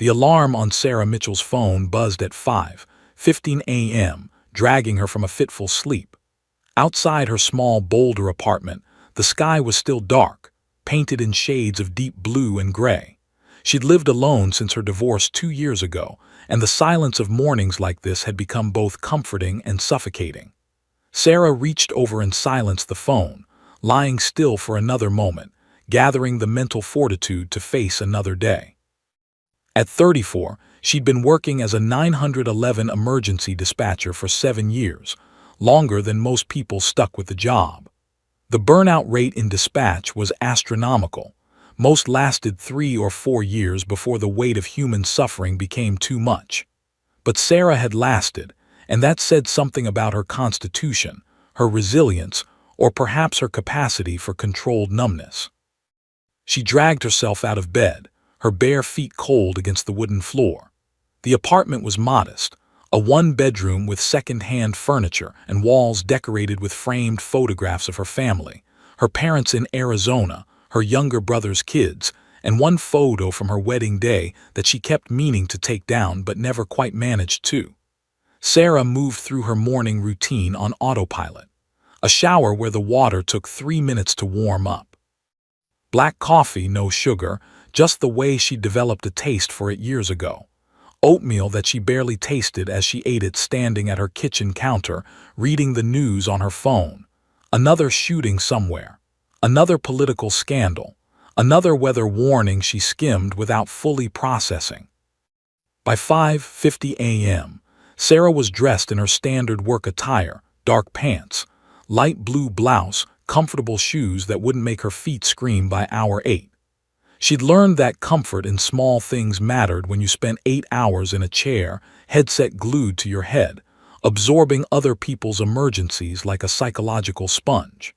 The alarm on Sarah Mitchell's phone buzzed at 5:15 a.m., dragging her from a fitful sleep. Outside her small Boulder apartment, the sky was still dark, painted in shades of deep blue and gray. She'd lived alone since her divorce 2 years ago, and the silence of mornings like this had become both comforting and suffocating. Sarah reached over and silenced the phone, lying still for another moment, gathering the mental fortitude to face another day. At 34, she'd been working as a 911 emergency dispatcher for 7 years, longer than most people stuck with the job. The burnout rate in dispatch was astronomical. Most lasted 3 or 4 years before the weight of human suffering became too much. But Sarah had lasted, and that said something about her constitution, her resilience, or perhaps her capacity for controlled numbness. She dragged herself out of bed, her bare feet cold against the wooden floor. The apartment was modest, a one-bedroom with second-hand furniture and walls decorated with framed photographs of her family, her parents in Arizona, her younger brother's kids, and one photo from her wedding day that she kept meaning to take down but never quite managed to. Sarah moved through her morning routine on autopilot, a shower where the water took 3 minutes to warm up. Black coffee, no sugar, just the way she developed a taste for it years ago. Oatmeal that she barely tasted as she ate it standing at her kitchen counter, reading the news on her phone. Another shooting somewhere. Another political scandal. Another weather warning she skimmed without fully processing. By 5:50 a.m., Sarah was dressed in her standard work attire, dark pants, light blue blouse, comfortable shoes that wouldn't make her feet scream by hour 8. She'd learned that comfort in small things mattered when you spent 8 hours in a chair, headset glued to your head, absorbing other people's emergencies like a psychological sponge.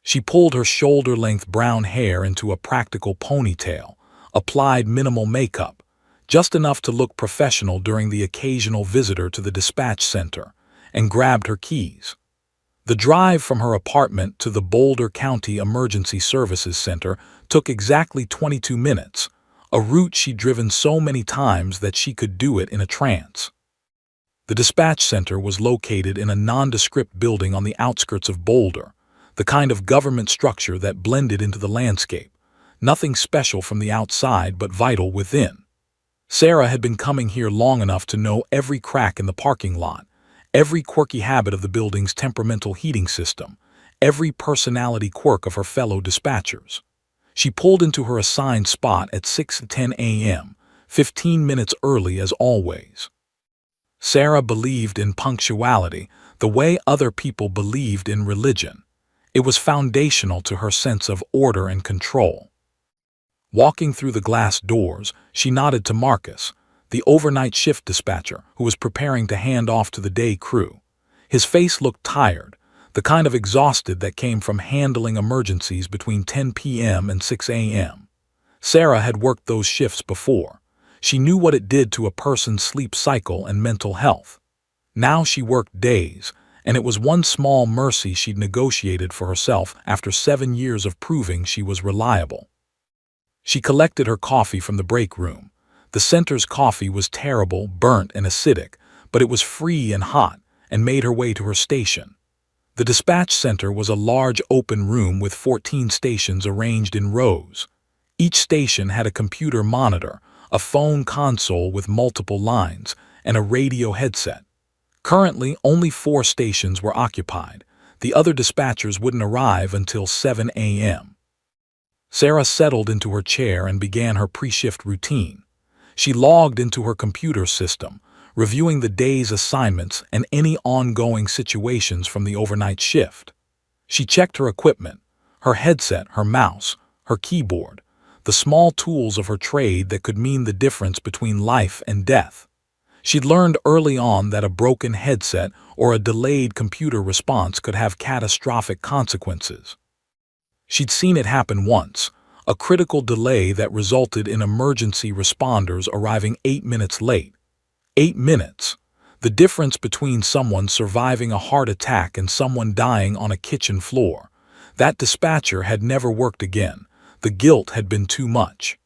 She pulled her shoulder-length brown hair into a practical ponytail, applied minimal makeup, just enough to look professional during the occasional visitor to the dispatch center, and grabbed her keys. The drive from her apartment to the Boulder County Emergency Services Center took exactly 22 minutes, a route she'd driven so many times that she could do it in a trance. The dispatch center was located in a nondescript building on the outskirts of Boulder, the kind of government structure that blended into the landscape, nothing special from the outside but vital within. Sarah had been coming here long enough to know every crack in the parking lot, every quirky habit of the building's temperamental heating system, every personality quirk of her fellow dispatchers. She pulled into her assigned spot at 6:10 a.m., 15 minutes early as always. Sarah believed in punctuality the way other people believed in religion. It was foundational to her sense of order and control. Walking through the glass doors, she nodded to Marcus, the overnight shift dispatcher who was preparing to hand off to the day crew. His face looked tired, the kind of exhausted that came from handling emergencies between 10 p.m. and 6 a.m. Sarah had worked those shifts before. She knew what it did to a person's sleep cycle and mental health. Now she worked days, and it was one small mercy she'd negotiated for herself after 7 years of proving she was reliable. She collected her coffee from the break room. The center's coffee was terrible, burnt, and acidic, but it was free and hot, and made her way to her station. The dispatch center was a large open room with 14 stations arranged in rows. Each station had a computer monitor, a phone console with multiple lines, and a radio headset. Currently, only 4 stations were occupied. The other dispatchers wouldn't arrive until 7 a.m. Sarah settled into her chair and began her pre-shift routine. She logged into her computer system, reviewing the day's assignments and any ongoing situations from the overnight shift. She checked her equipment, her headset, her mouse, her keyboard, the small tools of her trade that could mean the difference between life and death. She'd learned early on that a broken headset or a delayed computer response could have catastrophic consequences. She'd seen it happen once, a critical delay that resulted in emergency responders arriving 8 minutes late. 8 minutes. The difference between someone surviving a heart attack and someone dying on a kitchen floor. That dispatcher had never worked again. The guilt had been too much.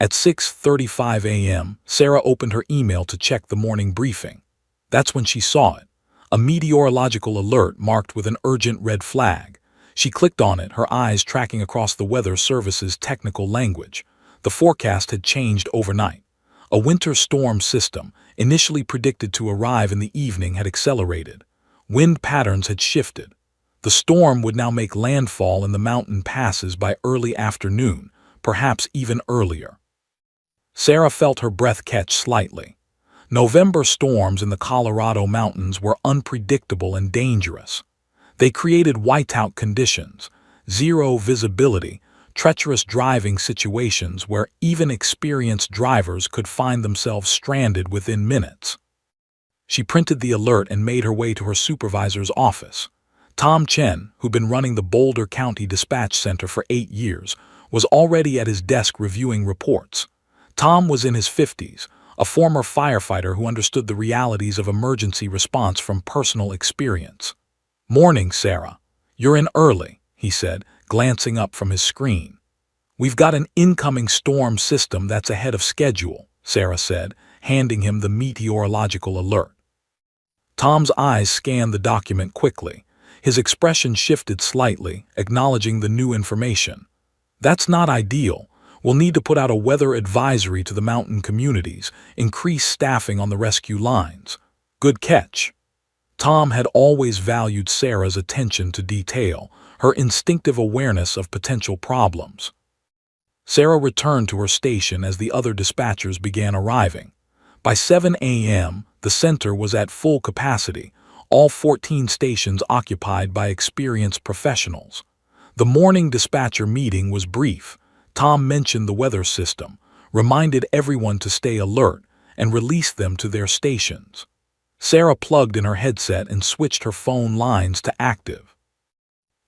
At 6:35 a.m., Sarah opened her email to check the morning briefing. That's when she saw it. A meteorological alert marked with an urgent red flag. She clicked on it, her eyes tracking across the Weather Service's technical language. The forecast had changed overnight. A winter storm system, initially predicted to arrive in the evening, had accelerated. Wind patterns had shifted. The storm would now make landfall in the mountain passes by early afternoon, perhaps even earlier. Sarah felt her breath catch slightly. November storms in the Colorado mountains were unpredictable and dangerous. They created whiteout conditions, zero visibility, treacherous driving situations where even experienced drivers could find themselves stranded within minutes. She printed the alert and made her way to her supervisor's office. Tom Chen, who'd been running the Boulder County Dispatch Center for 8 years, was already at his desk reviewing reports. Tom was in his 50s, a former firefighter who understood the realities of emergency response from personal experience. "Morning, Sarah. You're in early," he said, glancing up from his screen. "We've got an incoming storm system that's ahead of schedule," Sarah said, handing him the meteorological alert. Tom's eyes scanned the document quickly. His expression shifted slightly, acknowledging the new information. "That's not ideal. We'll need to put out a weather advisory to the mountain communities, increase staffing on the rescue lines." "Good catch." Tom had always valued Sarah's attention to detail, her instinctive awareness of potential problems. Sarah returned to her station as the other dispatchers began arriving. By 7 a.m., the center was at full capacity, all 14 stations occupied by experienced professionals. The morning dispatcher meeting was brief. Tom mentioned the weather system, reminded everyone to stay alert, and released them to their stations. Sarah plugged in her headset and switched her phone lines to active.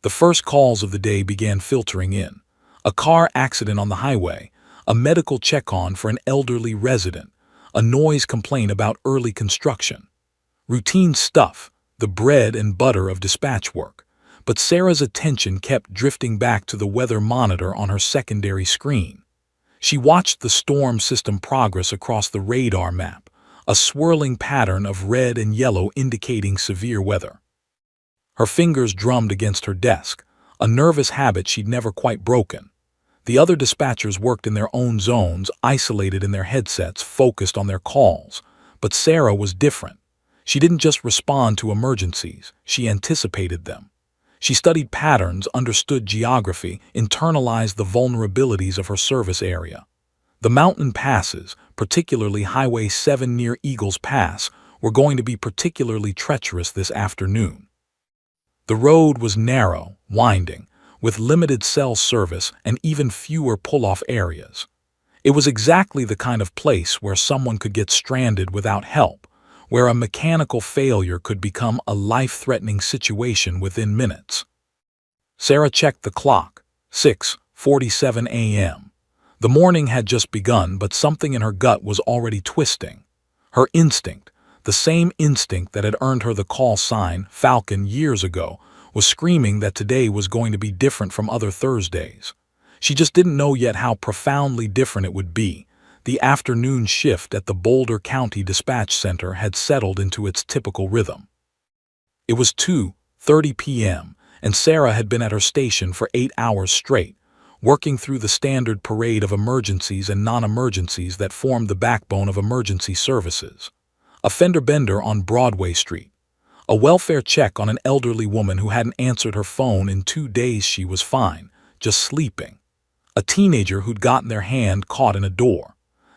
The first calls of the day began filtering in. A car accident on the highway, a medical check-on for an elderly resident, a noise complaint about early construction. Routine stuff, the bread and butter of dispatch work. But Sarah's attention kept drifting back to the weather monitor on her secondary screen. She watched the storm system progress across the radar map, a swirling pattern of red and yellow indicating severe weather. Her fingers drummed against her desk, a nervous habit she'd never quite broken. The other dispatchers worked in their own zones, isolated in their headsets, focused on their calls. But Sarah was different. She didn't just respond to emergencies, she anticipated them. She studied patterns, understood geography, internalized the vulnerabilities of her service area. The mountain passes, particularly Highway 7 near Eagles Pass, were going to be particularly treacherous this afternoon. The road was narrow, winding, with limited cell service and even fewer pull-off areas. It was exactly the kind of place where someone could get stranded without help, where a mechanical failure could become a life-threatening situation within minutes. Sarah checked the clock. 6:47 a.m. The morning had just begun, but something in her gut was already twisting. Her instinct, the same instinct that had earned her the call sign Falcon years ago, was screaming that today was going to be different from other Thursdays. She just didn't know yet how profoundly different it would be. The afternoon shift at the Boulder County Dispatch Center had settled into its typical rhythm. It was 2:30 p.m., and Sarah had been at her station for 8 hours straight, working through the standard parade of emergencies and non-emergencies that formed the backbone of emergency services. A fender bender on Broadway Street. A welfare check on an elderly woman who hadn't answered her phone in 2 days. She was fine, just sleeping. A teenager who'd gotten their hand caught in a door.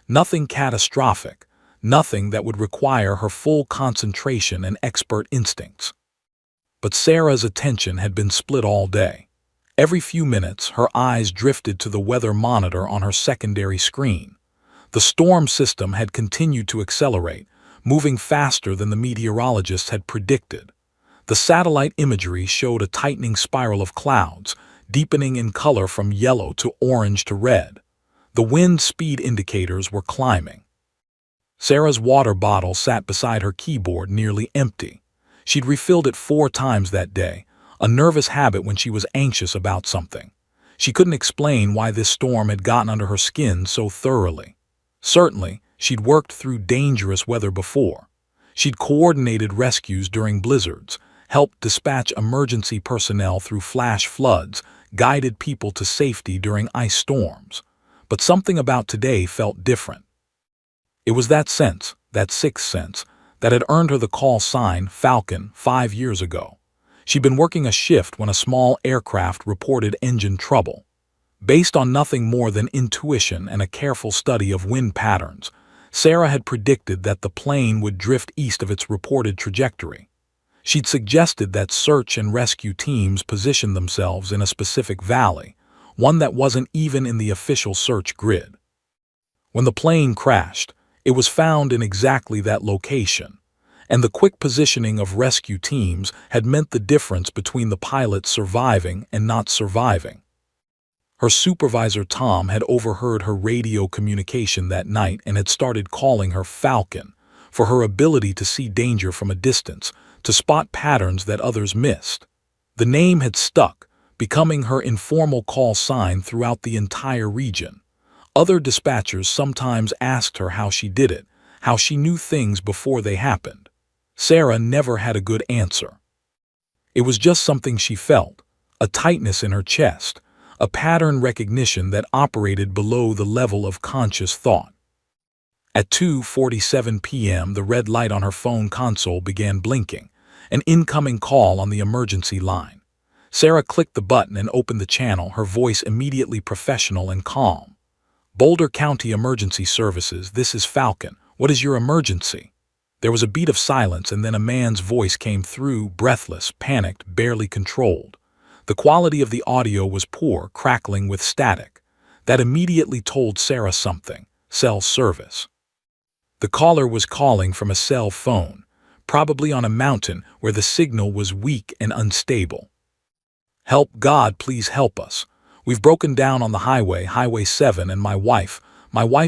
Nothing catastrophic, nothing that would require her full concentration and expert instincts. But Sarah's attention had been split all day. Every few minutes, her eyes drifted to the weather monitor on her secondary screen. The storm system had continued to accelerate, moving faster than the meteorologists had predicted. The satellite imagery showed a tightening spiral of clouds, deepening in color from yellow to orange to red. The wind speed indicators were climbing. Sarah's water bottle sat beside her keyboard, nearly empty. She'd refilled it 4 times that day, a nervous habit when she was anxious about something. She couldn't explain why this storm had gotten under her skin so thoroughly. Certainly, she'd worked through dangerous weather before. She'd coordinated rescues during blizzards, helped dispatch emergency personnel through flash floods, guided people to safety during ice storms. But something about today felt different. It was that sense, that sixth sense, that had earned her the call sign Falcon 5 years ago. She'd been working a shift when a small aircraft reported engine trouble. Based on nothing more than intuition and a careful study of wind patterns, Sarah had predicted that the plane would drift east of its reported trajectory. She'd suggested that search and rescue teams position themselves in a specific valley, one that wasn't even in the official search grid. When the plane crashed, it was found in exactly that location, and the quick positioning of rescue teams had meant the difference between the pilot surviving and not surviving. Her supervisor Tom had overheard her radio communication that night and had started calling her Falcon for her ability to see danger from a distance, to spot patterns that others missed. The name had stuck, becoming her informal call sign throughout the entire region. Other dispatchers sometimes asked her how she did it, how she knew things before they happened. Sarah never had a good answer. It was just something she felt, a tightness in her chest, a pattern recognition that operated below the level of conscious thought. At 2:47 p.m., the red light on her phone console began blinking, an incoming call on the emergency line. Sarah clicked the button and opened the channel, her voice immediately professional and calm. "Boulder County Emergency Services, this is Falcon. What is your emergency?" There was a beat of silence, and then a man's voice came through, breathless, panicked, barely controlled. The quality of the audio was poor, crackling with static. That immediately told Sarah something: cell service. The caller was calling from a cell phone, probably on a mountain where the signal was weak and unstable. "Help, God, please help us. We've broken down on the highway, Highway 7, and my wife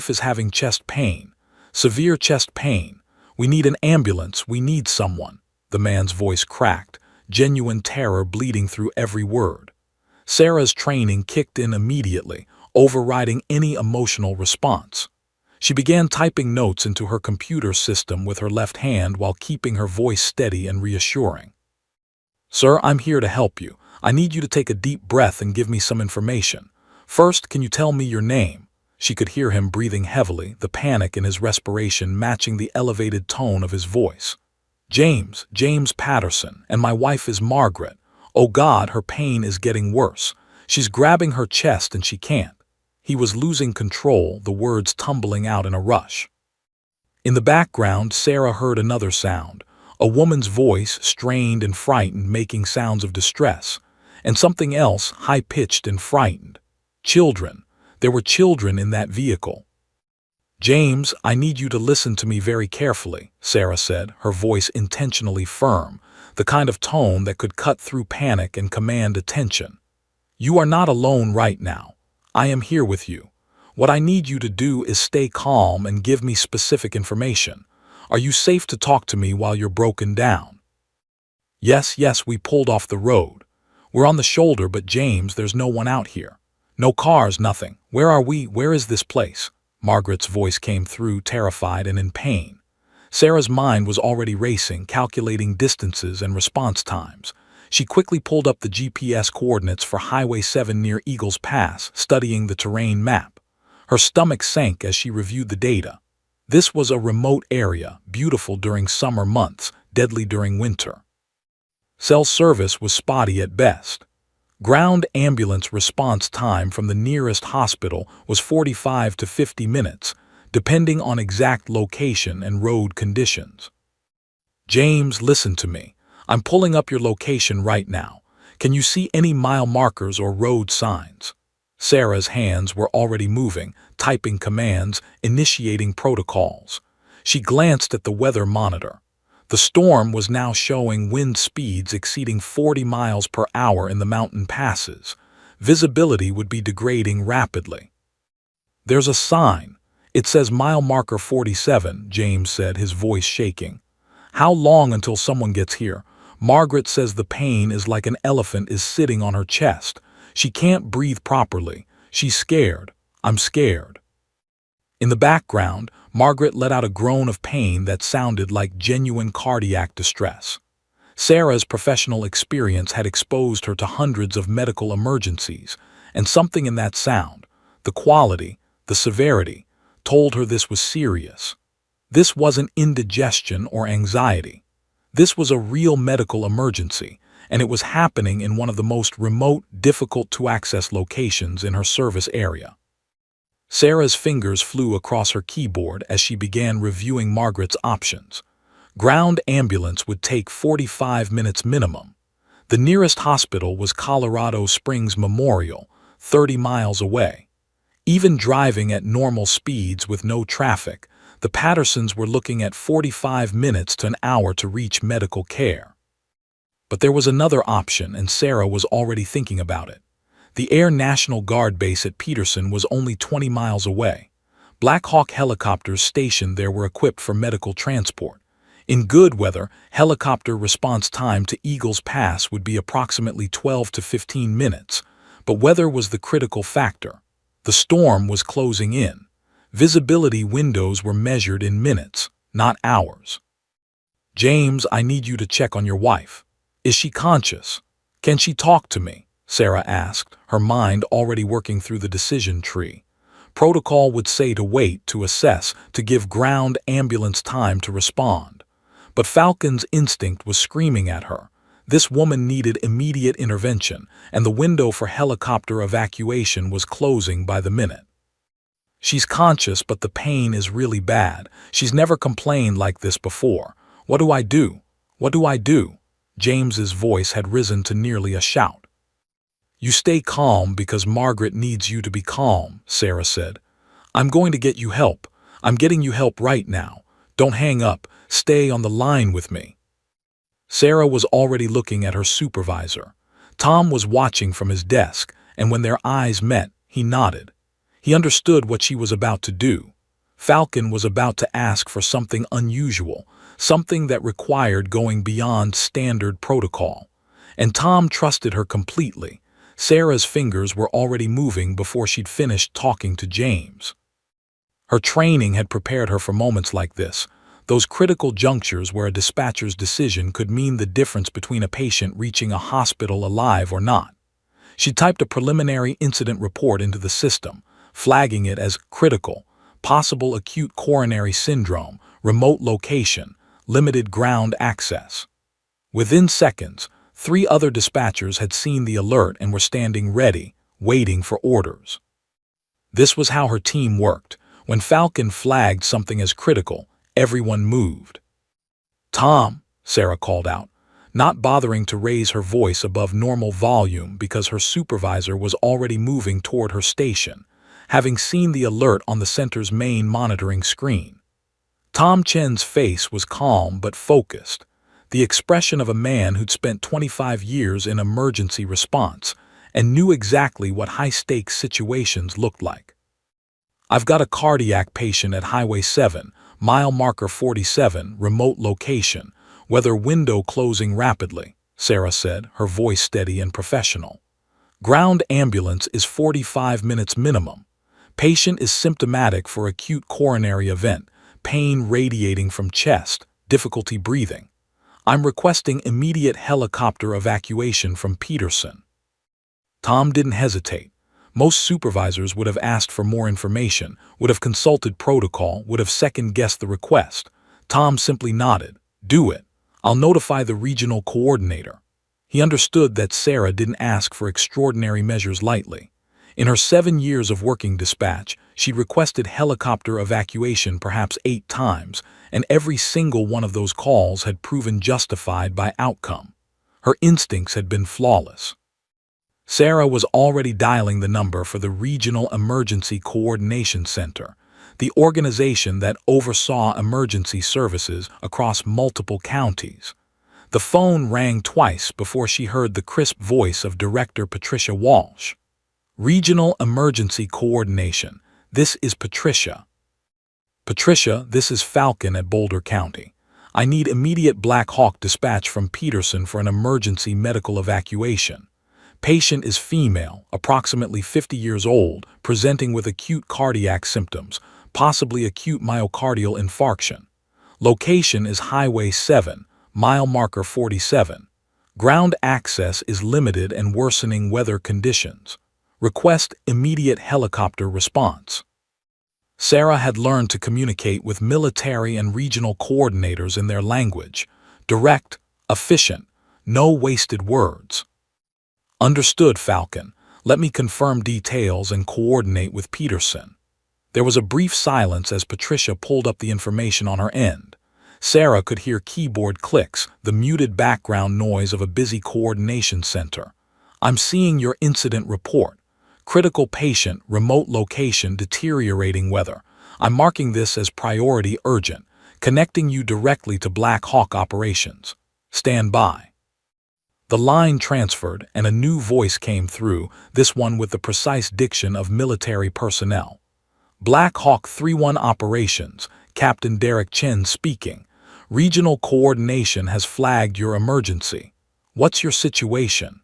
is having chest pain. Severe chest pain. We need an ambulance, we need someone." The man's voice cracked, genuine terror bleeding through every word. Sarah's training kicked in immediately, overriding any emotional response. She began typing notes into her computer system with her left hand while keeping her voice steady and reassuring. "Sir, I'm here to help you. I need you to take a deep breath and give me some information. First, can you tell me your name?" She could hear him breathing heavily, the panic in his respiration matching the elevated tone of his voice. James Patterson, and my wife is Margaret. Oh God, her pain is getting worse. She's grabbing her chest and she can't." He was losing control, the words tumbling out in a rush. In the background, Sarah heard another sound, a woman's voice, strained and frightened, making sounds of distress, and something else, high-pitched and frightened. Children. There were children in that vehicle. "James, I need you to listen to me very carefully," Sarah said, her voice intentionally firm, the kind of tone that could cut through panic and command attention. "You are not alone right now. I am here with you. What I need you to do is stay calm and give me specific information. Are you safe to talk to me while you're broken down?" Yes, we pulled off the road. We're on the shoulder, but James, there's no one out here. No cars, nothing. Where are we? Where is this place?" Margaret's voice came through, terrified and in pain. Sarah's mind was already racing, calculating distances and response times. She quickly pulled up the GPS coordinates for Highway 7 near Eagles Pass, studying the terrain map. Her stomach sank as she reviewed the data. This was a remote area, beautiful during summer months, deadly during winter. Cell service was spotty at best. Ground ambulance response time from the nearest hospital was 45 to 50 minutes, depending on exact location and road conditions. "James, listen to me. I'm pulling up your location right now. Can you see any mile markers or road signs?" Sarah's hands were already moving, typing commands, initiating protocols. She glanced at the weather monitor. The storm was now showing wind speeds exceeding 40 miles per hour in the mountain passes. Visibility would be degrading rapidly. "There's a sign. It says mile marker 47, James said, his voice shaking. "How long until someone gets here? Margaret says the pain is like an elephant is sitting on her chest. She can't breathe properly. She's scared. I'm scared." In the background, Margaret let out a groan of pain that sounded like genuine cardiac distress. Sarah's professional experience had exposed her to hundreds of medical emergencies, and something in that sound, the quality, the severity, told her this was serious. This wasn't indigestion or anxiety. This was a real medical emergency, and it was happening in one of the most remote, difficult-to-access locations in her service area. Sarah's fingers flew across her keyboard as she began reviewing Margaret's options. Ground ambulance would take 45 minutes minimum. The nearest hospital was Colorado Springs Memorial, 30 miles away. Even driving at normal speeds with no traffic, the Pattersons were looking at 45 minutes to an hour to reach medical care. But there was another option, and Sarah was already thinking about it. The Air National Guard base at Peterson was only 20 miles away. Black Hawk helicopters stationed there were equipped for medical transport. In good weather, helicopter response time to Eagles Pass would be approximately 12 to 15 minutes, but weather was the critical factor. The storm was closing in. Visibility windows were measured in minutes, not hours. "James, I need you to check on your wife. Is she conscious? Can she talk to me?" Sarah asked, her mind already working through the decision tree. Protocol would say to wait, to assess, to give ground ambulance time to respond. But Falcon's instinct was screaming at her. This woman needed immediate intervention, and the window for helicopter evacuation was closing by the minute. "She's conscious, but the pain is really bad. She's never complained like this before. What do I do? What do I do?" James's voice had risen to nearly a shout. "You stay calm because Margaret needs you to be calm," Sarah said. "I'm going to get you help. I'm getting you help right now. Don't hang up. Stay on the line with me." Sarah was already looking at her supervisor. Tom was watching from his desk, and when their eyes met, he nodded. He understood what she was about to do. Falcon was about to ask for something unusual, something that required going beyond standard protocol. And Tom trusted her completely. Sarah's fingers were already moving before she'd finished talking to James. Her training had prepared her for moments like this, those critical junctures where a dispatcher's decision could mean the difference between a patient reaching a hospital alive or not. She typed a preliminary incident report into the system, flagging it as critical, possible acute coronary syndrome, remote location, limited ground access. Within seconds, 3 other dispatchers had seen the alert and were standing ready, waiting for orders. This was how her team worked. When Falcon flagged something as critical, everyone moved. "Tom," Sarah called out, not bothering to raise her voice above normal volume because her supervisor was already moving toward her station, having seen the alert on the center's main monitoring screen. Tom Chen's face was calm but focused, the expression of a man who'd spent 25 years in emergency response and knew exactly what high-stakes situations looked like. "I've got a cardiac patient at Highway 7, mile marker 47, remote location, weather window closing rapidly," Sarah said, her voice steady and professional. "Ground ambulance is 45 minutes minimum. Patient is symptomatic for acute coronary event, pain radiating from chest, difficulty breathing. I'm requesting immediate helicopter evacuation from Peterson." Tom didn't hesitate. Most supervisors would have asked for more information, would have consulted protocol, would have second-guessed the request. Tom simply nodded. "Do it. I'll notify the regional coordinator." He understood that Sarah didn't ask for extraordinary measures lightly. In her 7 years of working dispatch, she requested helicopter evacuation perhaps 8 times, and every single one of those calls had proven justified by outcome. Her instincts had been flawless. Sarah was already dialing the number for the Regional Emergency Coordination Center, the organization that oversaw emergency services across multiple counties. The phone rang twice before she heard the crisp voice of Director Patricia Walsh. "Regional Emergency Coordination. This is Patricia." "Patricia, this is Falcon at Boulder County. I need immediate Black Hawk dispatch from Peterson for an emergency medical evacuation. Patient is female, approximately 50 years old, presenting with acute cardiac symptoms, possibly acute myocardial infarction. Location is Highway 7, mile marker 47. Ground access is limited and worsening weather conditions. Request immediate helicopter response. Sarah had learned to communicate with military and regional coordinators in their language. Direct, efficient, no wasted words. Understood, Falcon. Let me confirm details and coordinate with Peterson. There was a brief silence as Patricia pulled up the information on her end. Sarah could hear keyboard clicks, the muted background noise of a busy coordination center. I'm seeing your incident report. Critical patient, remote location, deteriorating weather. I'm marking this as priority urgent, connecting you directly to Black Hawk operations. Stand by. The line transferred and a new voice came through, this one with the precise diction of military personnel. Black Hawk 3-1 Operations, Captain Derek Chen speaking. Regional coordination has flagged your emergency. What's your situation?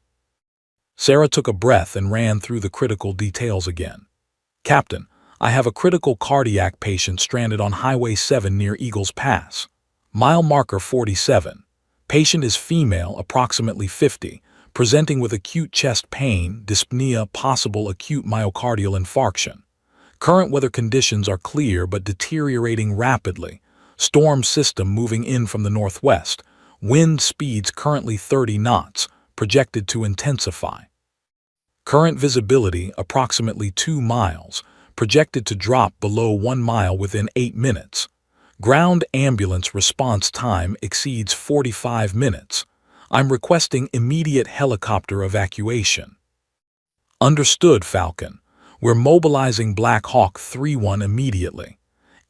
Sarah took a breath and ran through the critical details again. Captain, I have a critical cardiac patient stranded on Highway 7 near Eagles Pass. Mile marker 47. Patient is female, approximately 50, presenting with acute chest pain, dyspnea, possible acute myocardial infarction. Current weather conditions are clear but deteriorating rapidly. Storm system moving in from the northwest. Wind speeds currently 30 knots, projected to intensify. Current visibility approximately 2 miles, projected to drop below 1 mile within 8 minutes. Ground ambulance response time exceeds 45 minutes. I'm requesting immediate helicopter evacuation. Understood, Falcon. We're mobilizing Black Hawk 3-1 immediately.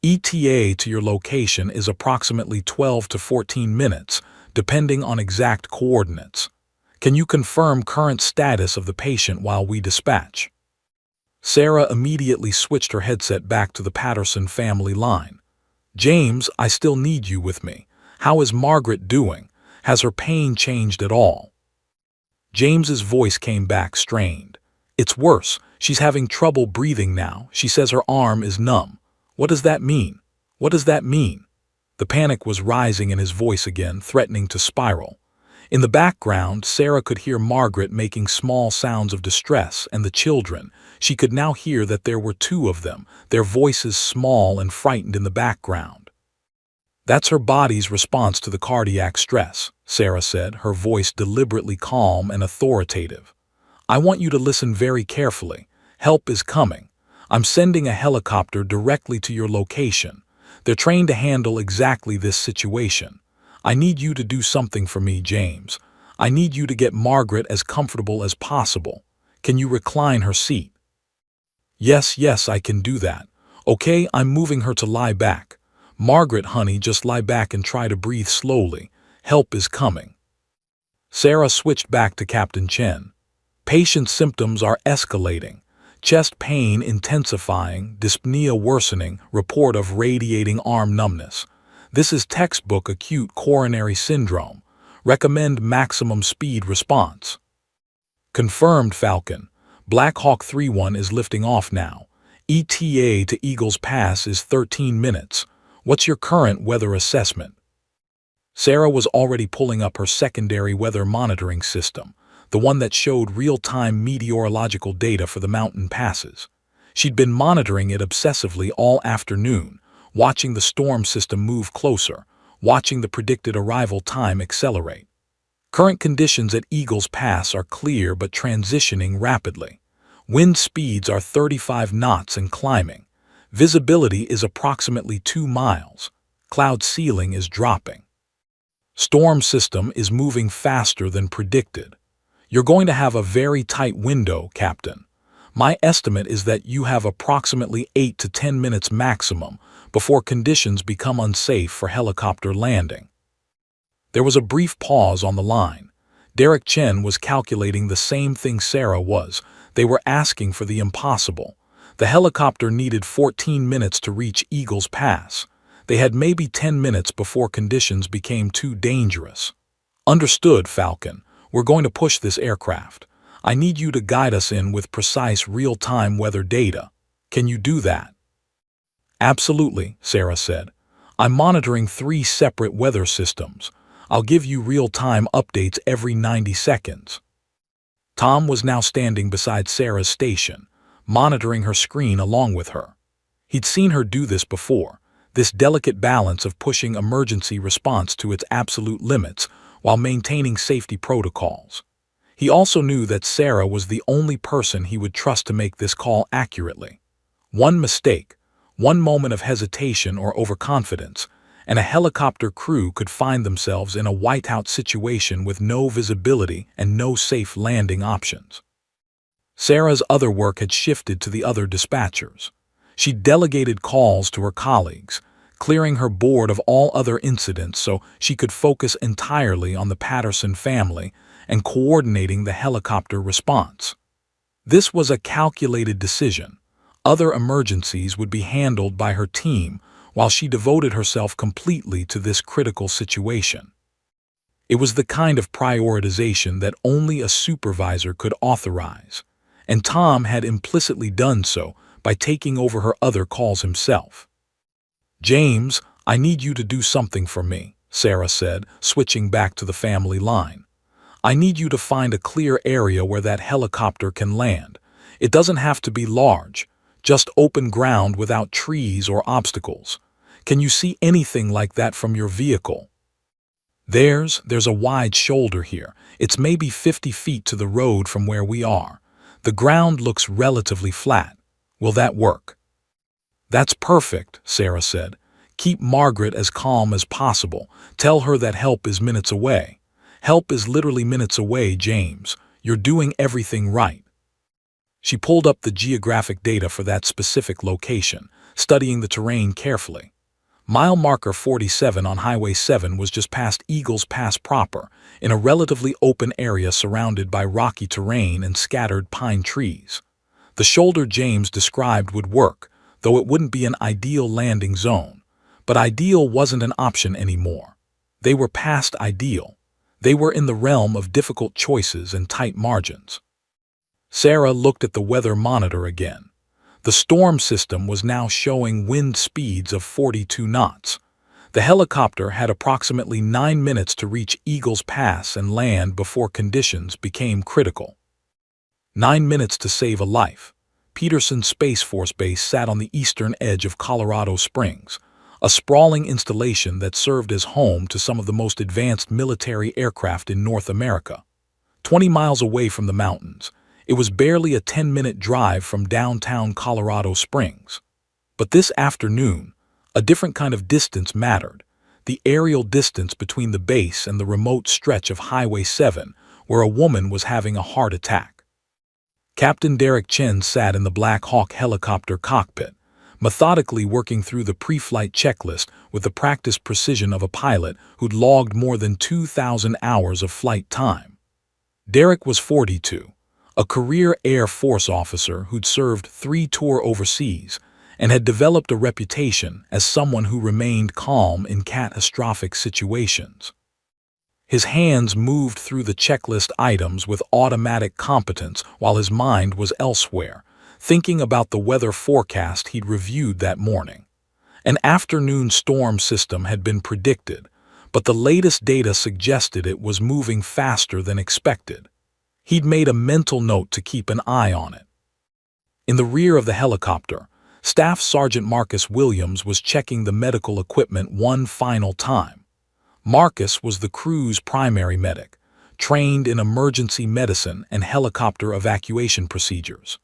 ETA to your location is approximately 12 to 14 minutes, depending on exact coordinates. Can you confirm current status of the patient while we dispatch? Sarah immediately switched her headset back to the Patterson family line. James, I still need you with me. How is Margaret doing? Has her pain changed at all? James's voice came back strained. It's worse. She's having trouble breathing now. She says her arm is numb. What does that mean? What does that mean? The panic was rising in his voice again, threatening to spiral. In the background, Sarah could hear Margaret making small sounds of distress, and the children. She could now hear that there were 2 of them, their voices small and frightened in the background. That's her body's response to the cardiac stress, Sarah said, her voice deliberately calm and authoritative. I want you to listen very carefully. Help is coming. I'm sending a helicopter directly to your location. They're trained to handle exactly this situation. I need you to do something for me, James. I need you to get Margaret as comfortable as possible. Can you recline her seat? Yes, I can do that. Okay, I'm moving her to lie back. Margaret, honey, just lie back and try to breathe slowly. Help is coming. Sarah switched back to Captain Chen. Patient's symptoms are escalating. Chest pain intensifying, dyspnea worsening, report of radiating arm numbness. This is textbook acute coronary syndrome. Recommend maximum speed response. Confirmed, Falcon. Black Hawk 3-1 is lifting off now. ETA to Eagles Pass is 13 minutes. What's your current weather assessment? Sarah was already pulling up her secondary weather monitoring system, the one that showed real-time meteorological data for the mountain passes. She'd been monitoring it obsessively all afternoon, watching the storm system move closer, watching the predicted arrival time accelerate. Current conditions at Eagles Pass are clear but transitioning rapidly. Wind speeds are 35 knots and climbing. Visibility is approximately 2 miles. Cloud ceiling is dropping. Storm system is moving faster than predicted. You're going to have a very tight window, Captain. My estimate is that you have approximately 8 to 10 minutes maximum before conditions become unsafe for helicopter landing. There was a brief pause on the line. Derek Chen was calculating the same thing Sarah was. They were asking for the impossible. The helicopter needed 14 minutes to reach Eagles Pass. They had maybe 10 minutes before conditions became too dangerous. Understood, Falcon. We're going to push this aircraft. I need you to guide us in with precise real-time weather data. Can you do that?" "Absolutely," Sarah said. "I'm monitoring 3 separate weather systems. I'll give you real-time updates every 90 seconds. Tom was now standing beside Sarah's station, monitoring her screen along with her. He'd seen her do this before, this delicate balance of pushing emergency response to its absolute limits while maintaining safety protocols. He also knew that Sarah was the only person he would trust to make this call accurately. One mistake, one moment of hesitation or overconfidence, and a helicopter crew could find themselves in a whiteout situation with no visibility and no safe landing options. Sarah's other work had shifted to the other dispatchers. She delegated calls to her colleagues, clearing her board of all other incidents so she could focus entirely on the Patterson family and coordinating the helicopter response. This was a calculated decision. Other emergencies would be handled by her team while she devoted herself completely to this critical situation. It was the kind of prioritization that only a supervisor could authorize, and Tom had implicitly done so by taking over her other calls himself. "James, I need you to do something for me," Sarah said, switching back to the family line. "I need you to find a clear area where that helicopter can land. It doesn't have to be large, just open ground without trees or obstacles. Can you see anything like that from your vehicle?" There's a wide shoulder here. It's maybe 50 feet to the road from where we are. The ground looks relatively flat. Will that work?" "That's perfect," Sarah said. "Keep Margaret as calm as possible. Tell her that help is minutes away. Help is literally minutes away, James. You're doing everything right." She pulled up the geographic data for that specific location, studying the terrain carefully. Mile marker 47 on Highway 7 was just past Eagles Pass proper, in a relatively open area surrounded by rocky terrain and scattered pine trees. The shoulder James described would work, though it wouldn't be an ideal landing zone. But ideal wasn't an option anymore. They were past ideal. They were in the realm of difficult choices and tight margins. Sarah looked at the weather monitor again. The storm system was now showing wind speeds of 42 knots. The helicopter had approximately 9 minutes to reach Eagles Pass and land before conditions became critical. 9 minutes to save a life. Peterson Space Force Base sat on the eastern edge of Colorado Springs, a sprawling installation that served as home to some of the most advanced military aircraft in North America. 20 miles away from the mountains, it was barely a 10-minute drive from downtown Colorado Springs. But this afternoon, a different kind of distance mattered, the aerial distance between the base and the remote stretch of Highway 7, where a woman was having a heart attack. Captain Derek Chen sat in the Black Hawk helicopter cockpit, methodically working through the pre-flight checklist with the practiced precision of a pilot who'd logged more than 2,000 hours of flight time. Derek was 42, a career Air Force officer who'd served 3 tours overseas and had developed a reputation as someone who remained calm in catastrophic situations. His hands moved through the checklist items with automatic competence while his mind was elsewhere, thinking about the weather forecast he'd reviewed that morning. An afternoon storm system had been predicted, but the latest data suggested it was moving faster than expected. He'd made a mental note to keep an eye on it. In the rear of the helicopter, Staff Sergeant Marcus Williams was checking the medical equipment one final time. Marcus was the crew's primary medic, trained in emergency medicine and helicopter evacuation procedures.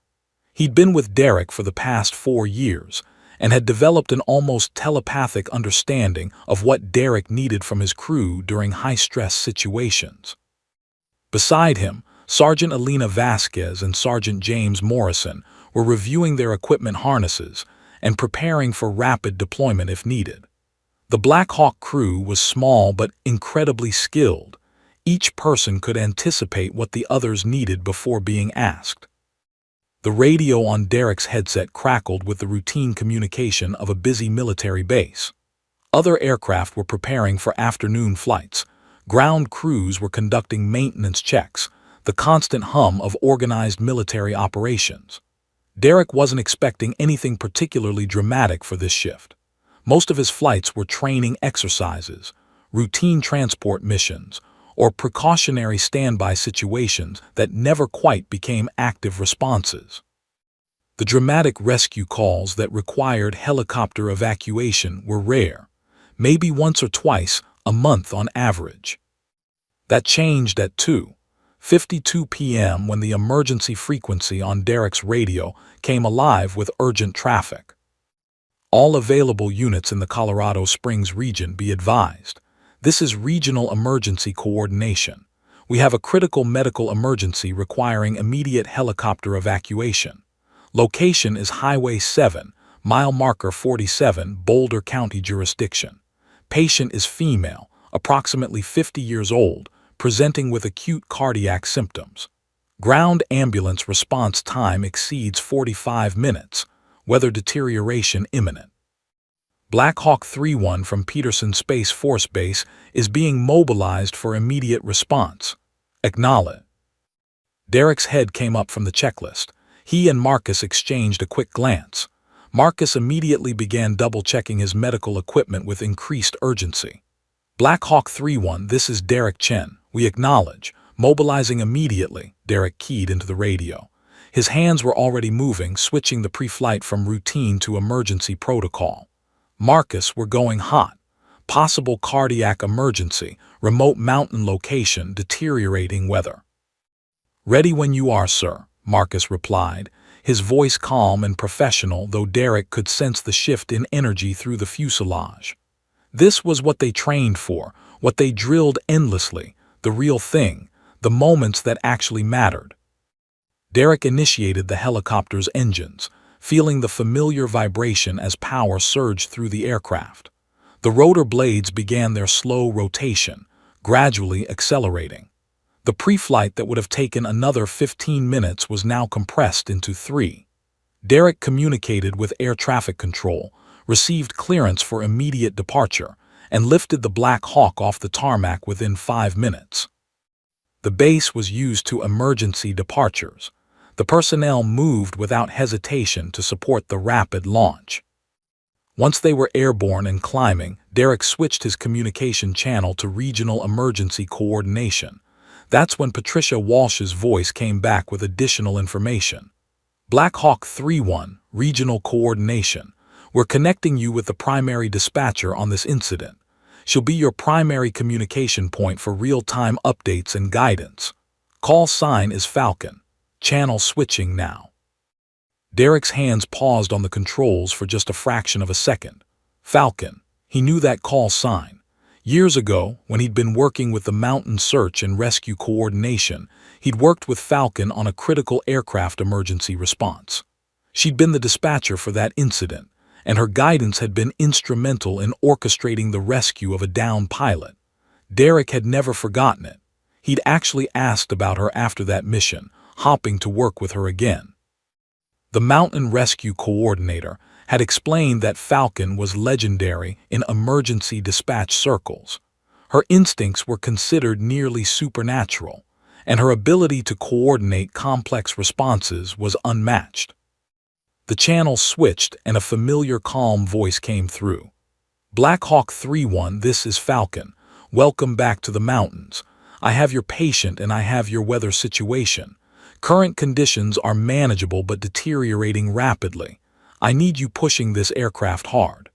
He'd been with Derek for the past 4 years and had developed an almost telepathic understanding of what Derek needed from his crew during high-stress situations. Beside him, Sergeant Alina Vasquez and Sergeant James Morrison were reviewing their equipment harnesses and preparing for rapid deployment if needed. The Black Hawk crew was small but incredibly skilled. Each person could anticipate what the others needed before being asked. The radio on Derek's headset crackled with the routine communication of a busy military base. Other aircraft were preparing for afternoon flights. Ground crews were conducting maintenance checks. the constant hum of organized military operations. Derek wasn't expecting anything particularly dramatic for this shift. Most of his flights were training exercises, routine transport missions, or precautionary standby situations that never quite became active responses. The dramatic rescue calls that required helicopter evacuation were rare, maybe once or twice a month on average. That changed at 2:52 p.m. when the emergency frequency on Derek's radio came alive with urgent traffic. All available units in the Colorado Springs region be advised. This is regional emergency coordination. We have a critical medical emergency requiring immediate helicopter evacuation. Location is Highway 7, mile marker 47, Boulder County jurisdiction. Patient is female, approximately 50 years old, presenting with acute cardiac symptoms. Ground ambulance response time exceeds 45 minutes. Weather deterioration imminent. Black Hawk 3-1 from Peterson Space Force Base is being mobilized for immediate response. Acknowledge. Derek's head came up from the checklist. He and Marcus exchanged a quick glance. Marcus immediately began double-checking his medical equipment with increased urgency. Black Hawk 3-1, this is Derek Chen. We acknowledge. Mobilizing immediately, Derek keyed into the radio. His hands were already moving, switching the pre-flight from routine to emergency protocol. Marcus, we're going hot. Possible cardiac emergency, remote mountain location, deteriorating weather. Ready when you are, sir, Marcus replied, his voice calm and professional, though Derek could sense the shift in energy through the fuselage. This was what they trained for, what they drilled endlessly, the real thing, the moments that actually mattered. Derek initiated the helicopter's engines, feeling the familiar vibration as power surged through the aircraft. The rotor blades began their slow rotation, gradually accelerating. The pre-flight that would have taken another 15 minutes was now compressed into 3. Derek communicated with air traffic control, received clearance for immediate departure, and lifted the Black Hawk off the tarmac within 5 minutes. The base was used to emergency departures. The personnel moved without hesitation to support the rapid launch. Once they were airborne and climbing, Derek switched his communication channel to regional emergency coordination. That's when Patricia Walsh's voice came back with additional information. Black Hawk 3-1, regional coordination. We're connecting you with the primary dispatcher on this incident. She'll be your primary communication point for real-time updates and guidance. Call sign is Falcon. Channel switching now. Derek's hands paused on the controls for just a fraction of a second. Falcon. He knew that call sign. Years ago, when he'd been working with the Mountain Search and Rescue Coordination, he'd worked with Falcon on a critical aircraft emergency response. She'd been the dispatcher for that incident, and her guidance had been instrumental in orchestrating the rescue of a downed pilot. Derek had never forgotten it. He'd actually asked about her after that mission, hoping to work with her again. The Mountain Rescue Coordinator had explained that Falcon was legendary in emergency dispatch circles. Her instincts were considered nearly supernatural, and her ability to coordinate complex responses was unmatched. The channel switched and a familiar calm voice came through. Black Hawk 3-1, this is Falcon. Welcome back to the mountains. I have your patient and I have your weather situation. Current conditions are manageable but deteriorating rapidly. I need you pushing this aircraft hard.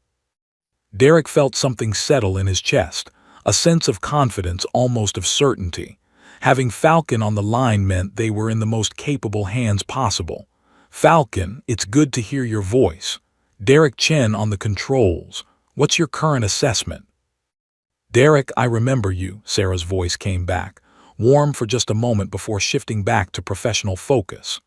Derek felt something settle in his chest, a sense of confidence, almost of certainty. Having Falcon on the line meant they were in the most capable hands possible. Falcon, it's good to hear your voice. Derek Chen on the controls. What's your current assessment? Derek, I remember you, Sarah's voice came back, warm for just a moment before shifting back to professional focus.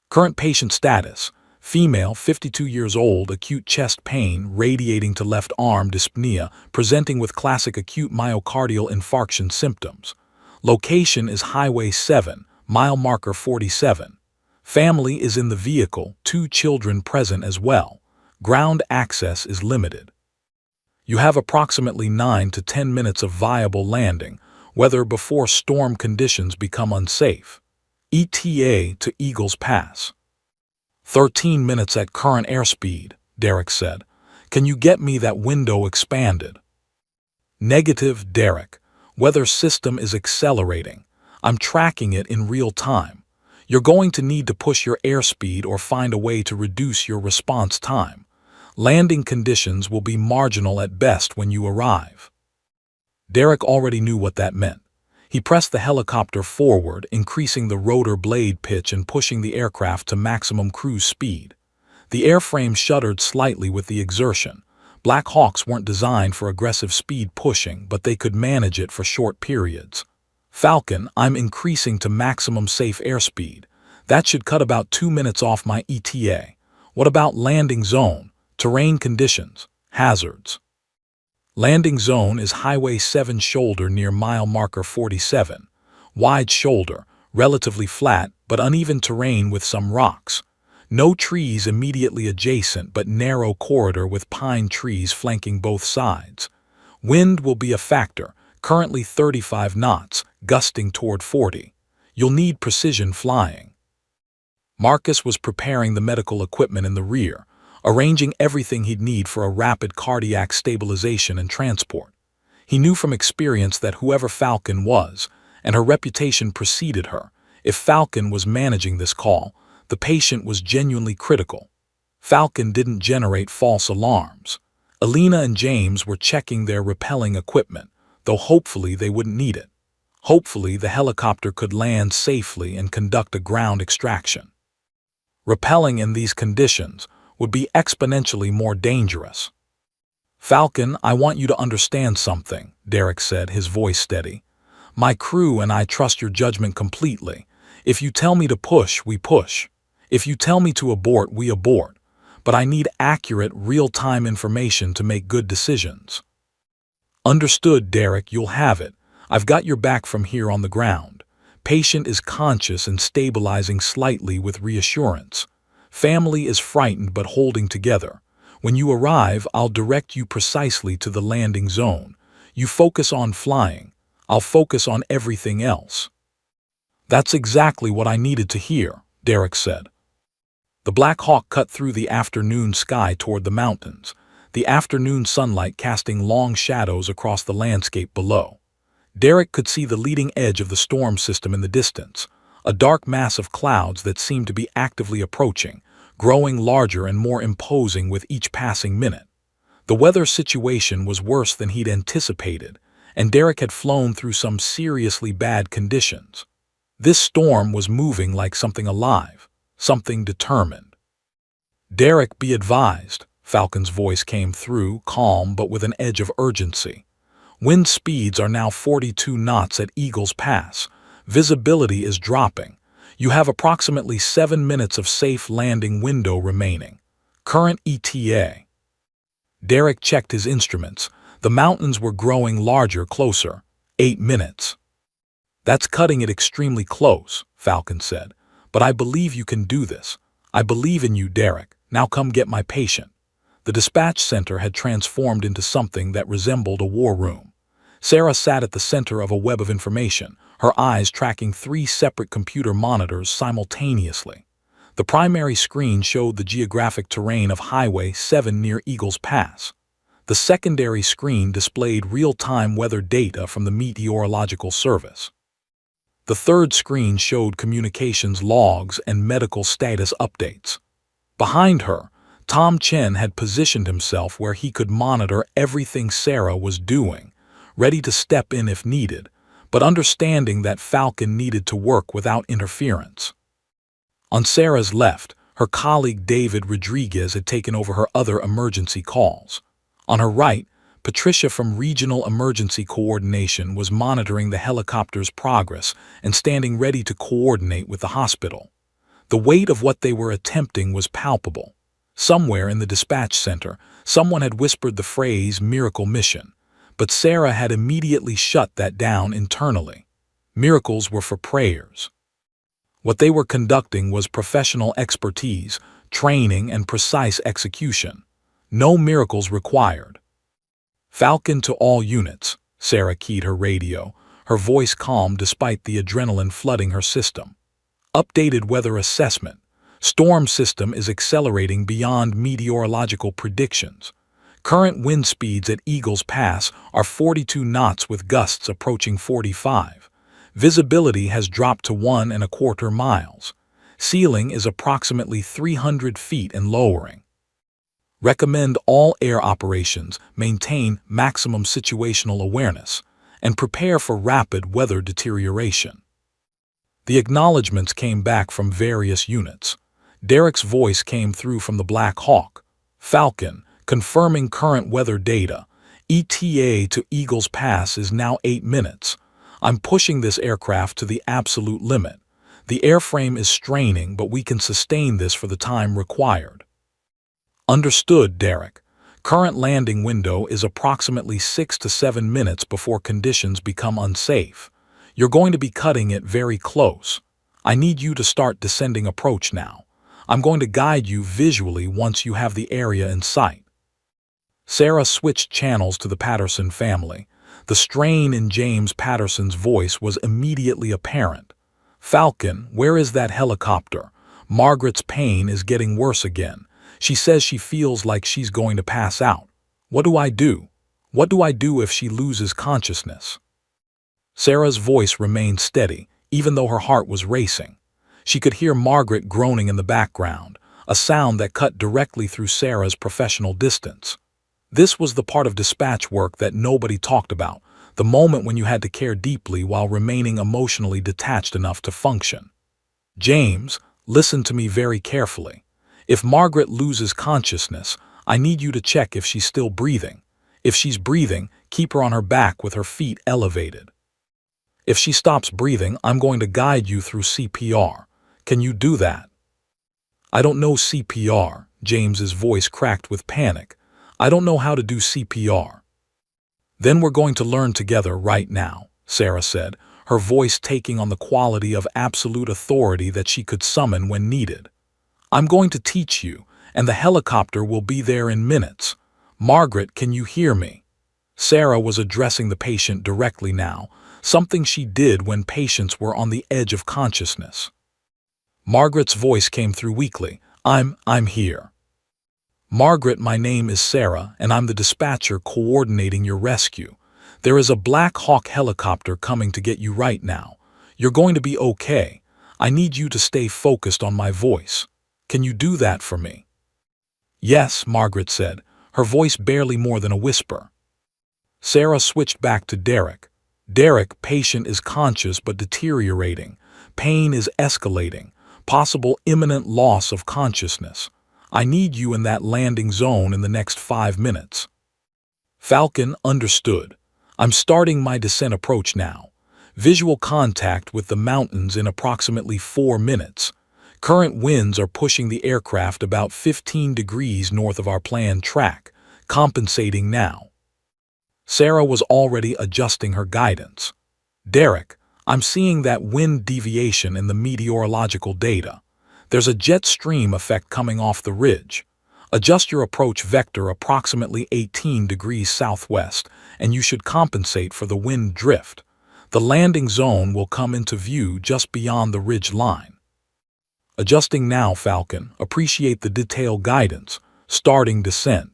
Current patient status. Female, 52 years old, acute chest pain, radiating to left arm, dyspnea, presenting with classic acute myocardial infarction symptoms. Location is Highway 7, mile marker 47. Family is in the vehicle, 2 children present as well. Ground access is limited. You have approximately 9 to 10 minutes of viable landing, whether before storm conditions become unsafe. ETA to Eagles Pass. 13 minutes at current airspeed, Derek said. Can you get me that window expanded? Negative, Derek. Weather system is accelerating. I'm tracking it in real time. You're going to need to push your airspeed or find a way to reduce your response time. Landing conditions will be marginal at best when you arrive. Derek already knew what that meant. He pressed the helicopter forward, increasing the rotor blade pitch and pushing the aircraft to maximum cruise speed. The airframe shuddered slightly with the exertion. Black Hawks weren't designed for aggressive speed pushing, but they could manage it for short periods. Falcon, I'm increasing to maximum safe airspeed. That should cut about 2 minutes off my ETA. What about landing zone, terrain conditions, hazards? Landing zone is Highway 7 shoulder near mile marker 47. Wide shoulder, relatively flat but uneven terrain with some rocks. No trees immediately adjacent but narrow corridor with pine trees flanking both sides. Wind will be a factor, currently 35 knots, gusting toward 40. You'll need precision flying. Marcus was preparing the medical equipment in the rear, arranging everything he'd need for a rapid cardiac stabilization and transport. He knew from experience that whoever Falcon was, and her reputation preceded her, if Falcon was managing this call, the patient was genuinely critical. Falcon didn't generate false alarms. Alina and James were checking their rappelling equipment, though hopefully they wouldn't need it. Hopefully the helicopter could land safely and conduct a ground extraction. Rappelling in these conditions would be exponentially more dangerous. Falcon, I want you to understand something, Derek said, his voice steady. My crew and I trust your judgment completely. If you tell me to push, we push. If you tell me to abort, we abort. But I need accurate, real-time information to make good decisions. Understood, Derek, you'll have it. I've got your back from here on the ground. Patient is conscious and stabilizing slightly with reassurance. Family is frightened but holding together. When you arrive, I'll direct you precisely to the landing zone. You focus on flying. I'll focus on everything else. That's exactly what I needed to hear, Derek said. The Black Hawk cut through the afternoon sky toward the mountains, the afternoon sunlight casting long shadows across the landscape below. Derek could see the leading edge of the storm system in the distance, a dark mass of clouds that seemed to be actively approaching, growing larger and more imposing with each passing minute. The weather situation was worse than he'd anticipated, and Derek had flown through some seriously bad conditions. This storm was moving like something alive, something determined. Derek, be advised, Falcon's voice came through, calm but with an edge of urgency. Wind speeds are now 42 knots at Eagles Pass. Visibility is dropping. You have approximately 7 minutes of safe landing window remaining. Current ETA. Derek checked his instruments. The mountains were growing larger, closer. 8 minutes. That's cutting it extremely close, Falcon said. But I believe you can do this. I believe in you, Derek. Now come get my patient. The dispatch center had transformed into something that resembled a war room. Sarah sat at the center of a web of information, her eyes tracking 3 separate computer monitors simultaneously. The primary screen showed the geographic terrain of Highway 7 near Eagles Pass. The secondary screen displayed real-time weather data from the Meteorological Service. The third screen showed communications logs and medical status updates. Behind her, Tom Chen had positioned himself where he could monitor everything Sarah was doing, ready to step in if needed, but understanding that Falcon needed to work without interference. On Sarah's left, her colleague David Rodriguez had taken over her other emergency calls. On her right, Patricia from Regional Emergency Coordination was monitoring the helicopter's progress and standing ready to coordinate with the hospital. The weight of what they were attempting was palpable. Somewhere in the dispatch center, someone had whispered the phrase "miracle mission," but Sarah had immediately shut that down internally. Miracles were for prayers. What they were conducting was professional expertise, training, and precise execution. No miracles required. Falcon to all units, Sarah keyed her radio, her voice calm despite the adrenaline flooding her system. Updated weather assessment. Storm system is accelerating beyond meteorological predictions. Current wind speeds at Eagles Pass are 42 knots with gusts approaching 45. Visibility has dropped to 1.25 miles. Ceiling is approximately 300 feet and lowering. Recommend all air operations maintain maximum situational awareness and prepare for rapid weather deterioration. The acknowledgments came back from various units. Derek's voice came through from the Black Hawk. Falcon, confirming current weather data. ETA to Eagles Pass is now 8 minutes. I'm pushing this aircraft to the absolute limit. The airframe is straining, but we can sustain this for the time required. Understood, Derek. Current landing window is approximately 6 to 7 minutes before conditions become unsafe. You're going to be cutting it very close. I need you to start descending approach now. I'm going to guide you visually once you have the area in sight. Sarah switched channels to the Patterson family. The strain in James Patterson's voice was immediately apparent. Falcon, where is that helicopter? Margaret's pain is getting worse again. She says she feels like she's going to pass out. What do I do? What do I do if she loses consciousness? Sarah's voice remained steady, even though her heart was racing. She could hear Margaret groaning in the background, a sound that cut directly through Sarah's professional distance. This was the part of dispatch work that nobody talked about, the moment when you had to care deeply while remaining emotionally detached enough to function. James, listen to me very carefully. If Margaret loses consciousness, I need you to check if she's still breathing. If she's breathing, keep her on her back with her feet elevated. If she stops breathing, I'm going to guide you through CPR. Can you do that? I don't know CPR, James's voice cracked with panic. I don't know how to do CPR. Then we're going to learn together right now, Sarah said, her voice taking on the quality of absolute authority that she could summon when needed. I'm going to teach you, and the helicopter will be there in minutes. Margaret, can you hear me? Sarah was addressing the patient directly now, something she did when patients were on the edge of consciousness. Margaret's voice came through weakly. I'm here. Margaret, my name is Sarah, and I'm the dispatcher coordinating your rescue. There is a Black Hawk helicopter coming to get you right now. You're going to be okay. I need you to stay focused on my voice. Can you do that for me? Yes, Margaret said, her voice barely more than a whisper. Sarah switched back to Derek. Derek, patient is conscious but deteriorating. Pain is escalating. Possible imminent loss of consciousness. I need you in that landing zone in the next 5 minutes. Falcon, understood. I'm starting my descent approach now. Visual contact with the mountains in approximately 4 minutes. Current winds are pushing the aircraft about 15 degrees north of our planned track, compensating now. Sarah was already adjusting her guidance. Derek, I'm seeing that wind deviation in the meteorological data. There's a jet stream effect coming off the ridge. Adjust your approach vector approximately 18 degrees southwest, and you should compensate for the wind drift. The landing zone will come into view just beyond the ridge line. Adjusting now, Falcon. Appreciate the detailed guidance. Starting descent.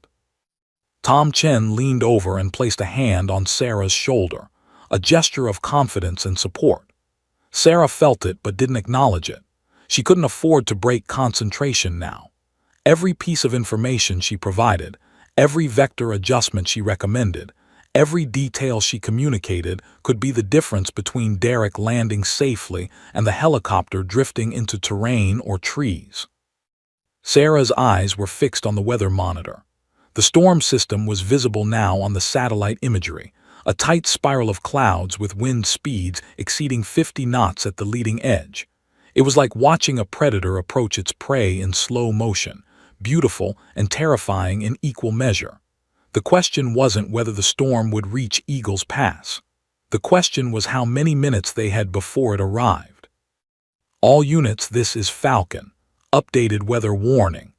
Tom Chen leaned over and placed a hand on Sarah's shoulder, a gesture of confidence and support. Sarah felt it but didn't acknowledge it. She couldn't afford to break concentration now. Every piece of information she provided, every vector adjustment she recommended, every detail she communicated could be the difference between Derek landing safely and the helicopter drifting into terrain or trees. Sarah's eyes were fixed on the weather monitor. The storm system was visible now on the satellite imagery, a tight spiral of clouds with wind speeds exceeding 50 knots at the leading edge. It was like watching a predator approach its prey in slow motion, beautiful and terrifying in equal measure. The question wasn't whether the storm would reach Eagles Pass. The question was how many minutes they had before it arrived. All units, this is Falcon. Updated weather warning.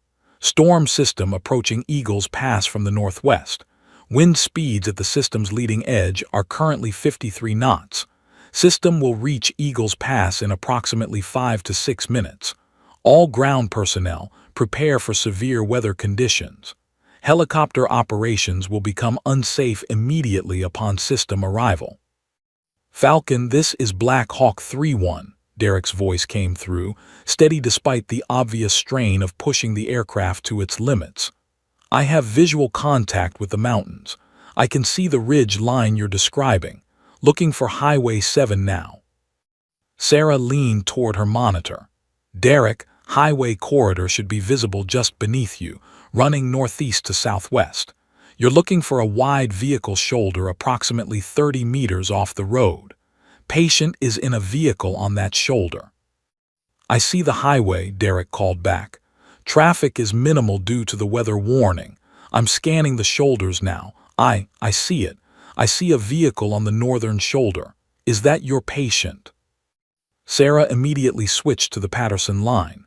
Storm system approaching Eagles Pass from the northwest. Wind speeds at the system's leading edge are currently 53 knots. System will reach Eagles Pass in approximately 5 to 6 minutes. All ground personnel prepare for severe weather conditions. Helicopter operations will become unsafe immediately upon system arrival. Falcon, this is Black Hawk 3-1, Derek's voice came through, steady despite the obvious strain of pushing the aircraft to its limits. I have visual contact with the mountains. I can see the ridge line you're describing. Looking for Highway 7 now. Sarah leaned toward her monitor. Derek, highway corridor should be visible just beneath you, running northeast to southwest. You're looking for a wide vehicle shoulder approximately 30 meters off the road. Patient is in a vehicle on that shoulder. I see the highway, Derek called back. Traffic is minimal due to the weather warning. I'm scanning the shoulders now. I see it. I see a vehicle on the northern shoulder. Is that your patient? Sarah immediately switched to the Patterson line.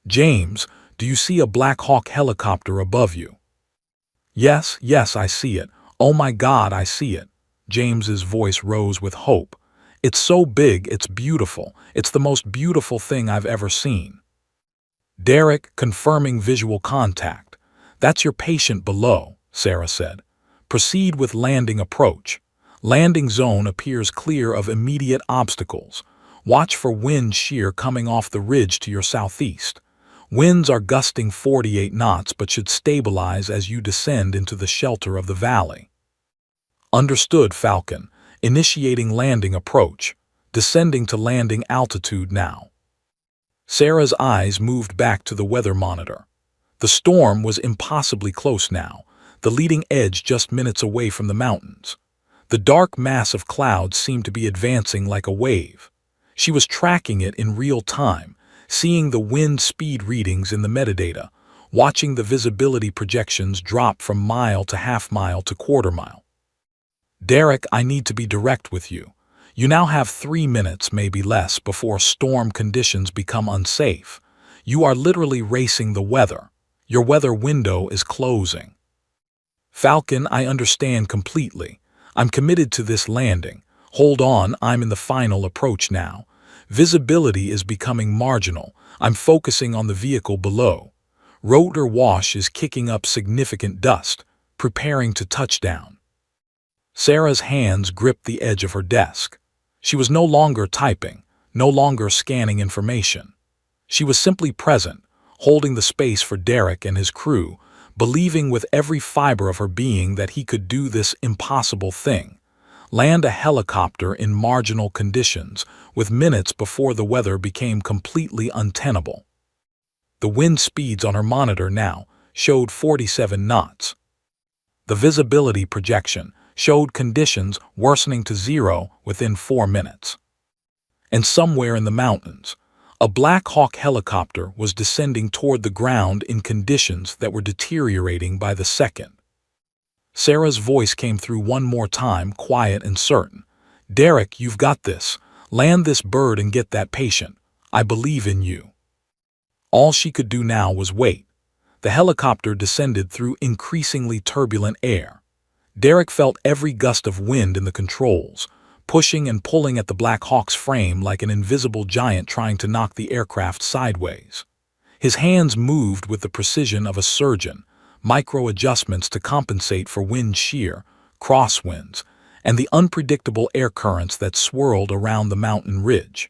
James, do you see a Black Hawk helicopter above you? Yes, I see it. Oh my God, I see it. James's voice rose with hope. It's so big, it's beautiful. It's the most beautiful thing I've ever seen. Derek, confirming visual contact. That's your patient below, Sarah said. Proceed with landing approach. Landing zone appears clear of immediate obstacles. Watch for wind shear coming off the ridge to your southeast. Winds are gusting 48 knots but should stabilize as you descend into the shelter of the valley. Understood, Falcon. Initiating landing approach. Descending to landing altitude now. Sarah's eyes moved back to the weather monitor. The storm was impossibly close now, the leading edge just minutes away from the mountains. The dark mass of clouds seemed to be advancing like a wave. She was tracking it in real time, seeing the wind speed readings in the metadata, watching the visibility projections drop from mile to half mile to quarter mile. Derek, I need to be direct with you. You now have 3 minutes, maybe less, before storm conditions become unsafe. You are literally racing the weather. Your weather window is closing. Falcon, I understand completely. I'm committed to this landing. Hold on, I'm in the final approach now. Visibility is becoming marginal. I'm focusing on the vehicle below. Rotor wash is kicking up significant dust, preparing to touch down. Sarah's hands gripped the edge of her desk. She was no longer typing, no longer scanning information. She was simply present, holding the space for Derek and his crew, believing with every fiber of her being that he could do this impossible thing. Land a helicopter in marginal conditions, with minutes before the weather became completely untenable. The wind speeds on her monitor now showed 47 knots. The visibility projection showed conditions worsening to 0 within 4 minutes. And somewhere in the mountains, a Black Hawk helicopter was descending toward the ground in conditions that were deteriorating by the second. Sarah's voice came through one more time, quiet and certain. Derek, you've got this. Land this bird and get that patient. I believe in you. All she could do now was wait. The helicopter descended through increasingly turbulent air. Derek felt every gust of wind in the controls, pushing and pulling at the Black Hawk's frame like an invisible giant trying to knock the aircraft sideways. His hands moved with the precision of a surgeon, micro-adjustments to compensate for wind shear, crosswinds, and the unpredictable air currents that swirled around the mountain ridge.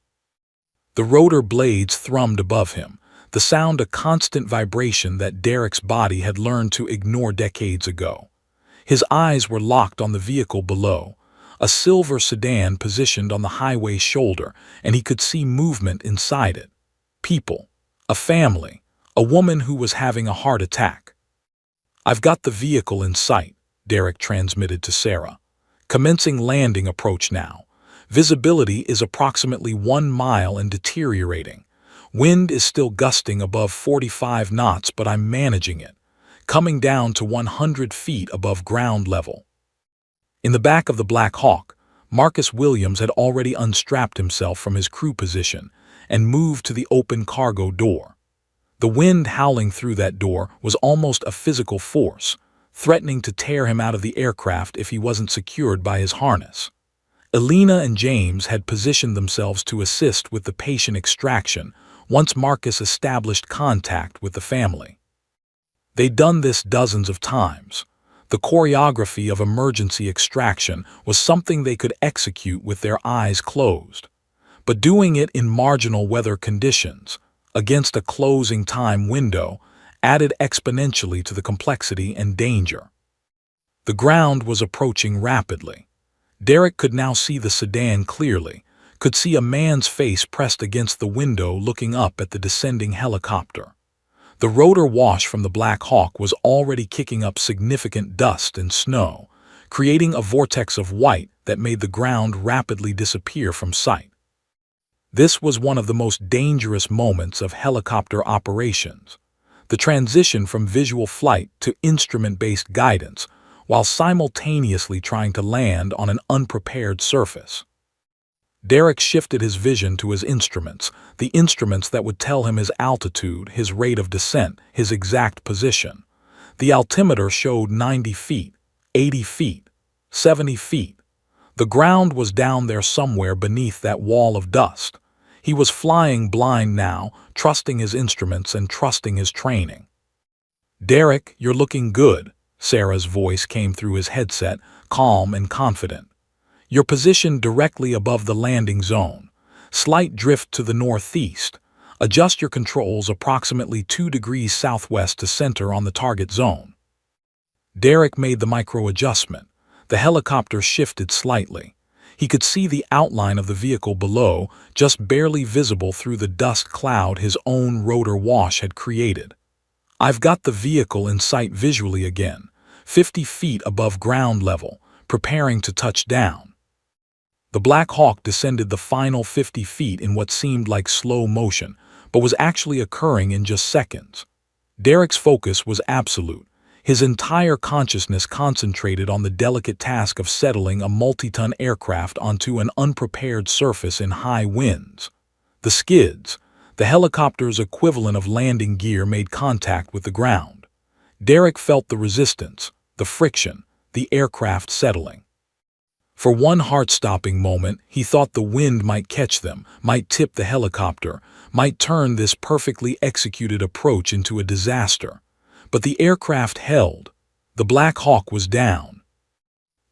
The rotor blades thrummed above him, the sound a constant vibration that Derek's body had learned to ignore decades ago. His eyes were locked on the vehicle below, a silver sedan positioned on the highway shoulder, and he could see movement inside it. People, a family, a woman who was having a heart attack. I've got the vehicle in sight, Derek transmitted to Sarah. Commencing landing approach now. Visibility is approximately 1 mile and deteriorating. Wind is still gusting above 45 knots, but I'm managing it, coming down to 100 feet above ground level. In the back of the Black Hawk, Marcus Williams had already unstrapped himself from his crew position and moved to the open cargo door. The wind howling through that door was almost a physical force, threatening to tear him out of the aircraft if he wasn't secured by his harness. Elena and James had positioned themselves to assist with the patient extraction once Marcus established contact with the family. They'd done this dozens of times. The choreography of emergency extraction was something they could execute with their eyes closed. But doing it in marginal weather conditions, against a closing time window, added exponentially to the complexity and danger. The ground was approaching rapidly. Derek could now see the sedan clearly, could see a man's face pressed against the window looking up at the descending helicopter. The rotor wash from the Black Hawk was already kicking up significant dust and snow, creating a vortex of white that made the ground rapidly disappear from sight. This was one of the most dangerous moments of helicopter operations, the transition from visual flight to instrument-based guidance, while simultaneously trying to land on an unprepared surface. Derek shifted his vision to his instruments, the instruments that would tell him his altitude, his rate of descent, his exact position. The altimeter showed 90 feet, 80 feet, 70 feet. The ground was down there somewhere beneath that wall of dust. He was flying blind now, trusting his instruments and trusting his training. "Derek, you're looking good," Sarah's voice came through his headset, calm and confident. "You're positioned directly above the landing zone. Slight drift to the northeast. Adjust your controls approximately 2 degrees southwest to center on the target zone." Derek made the micro-adjustment. The helicopter shifted slightly. He could see the outline of the vehicle below, just barely visible through the dust cloud his own rotor wash had created. "I've got the vehicle in sight visually again, 50 feet above ground level, preparing to touch down." The Black Hawk descended the final 50 feet in what seemed like slow motion, but was actually occurring in just seconds. Derek's focus was absolute. His entire consciousness concentrated on the delicate task of settling a multi-ton aircraft onto an unprepared surface in high winds. The skids, the helicopter's equivalent of landing gear, made contact with the ground. Derek felt the resistance, the friction, the aircraft settling. For one heart-stopping moment, he thought the wind might catch them, might tip the helicopter, might turn this perfectly executed approach into a disaster. But the aircraft held. The Black Hawk was down.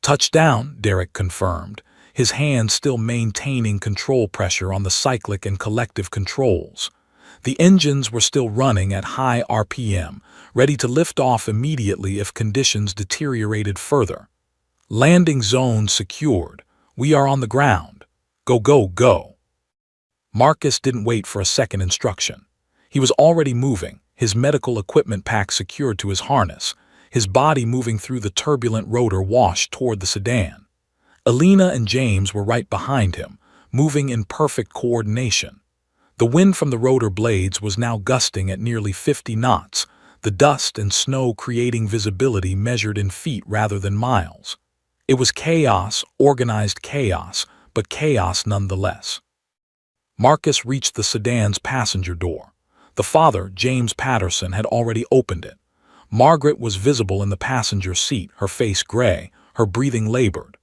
"Touchdown," Derek confirmed, his hands still maintaining control pressure on the cyclic and collective controls. The engines were still running at high RPM, ready to lift off immediately if conditions deteriorated further. "Landing zone secured. We are on the ground. Go, go, go." Marcus didn't wait for a second instruction. He was already moving, his medical equipment pack secured to his harness, his body moving through the turbulent rotor wash toward the sedan. Elena and James were right behind him, moving in perfect coordination. The wind from the rotor blades was now gusting at nearly 50 knots, the dust and snow creating visibility measured in feet rather than miles. It was chaos, organized chaos, but chaos nonetheless. Marcus reached the sedan's passenger door. The father, James Patterson, had already opened it. Margaret was visible in the passenger seat, her face gray, her breathing labored.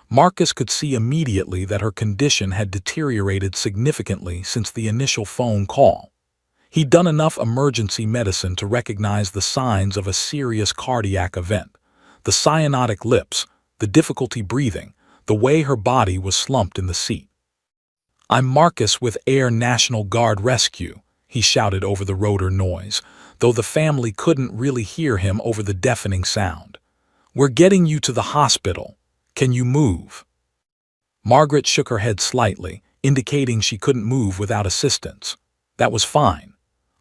Marcus could see immediately that her condition had deteriorated significantly since the initial phone call. He'd done enough emergency medicine to recognize the signs of a serious cardiac event. The cyanotic lips, the difficulty breathing, the way her body was slumped in the seat. "I'm Marcus with Air National Guard Rescue," he shouted over the rotor noise, though the family couldn't really hear him over the deafening sound. "We're getting you to the hospital. Can you move?" Margaret shook her head slightly, indicating she couldn't move without assistance. That was fine.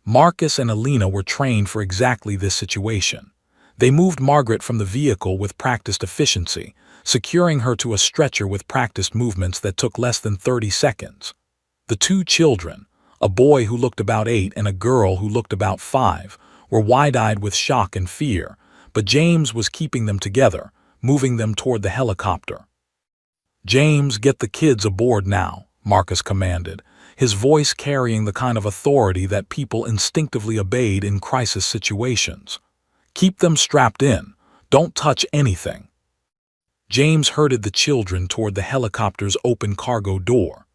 Marcus and Elena were trained for exactly this situation. They moved Margaret from the vehicle with practiced efficiency, securing her to a stretcher with practiced movements that took less than 30 seconds. The two children, a boy who looked about 8 and a girl who looked about 5, were wide-eyed with shock and fear, but James was keeping them together, moving them toward the helicopter. "James, get the kids aboard now," Marcus commanded, his voice carrying the kind of authority that people instinctively obeyed in crisis situations. "Keep them strapped in. Don't touch anything." James herded the children toward the helicopter's open cargo door.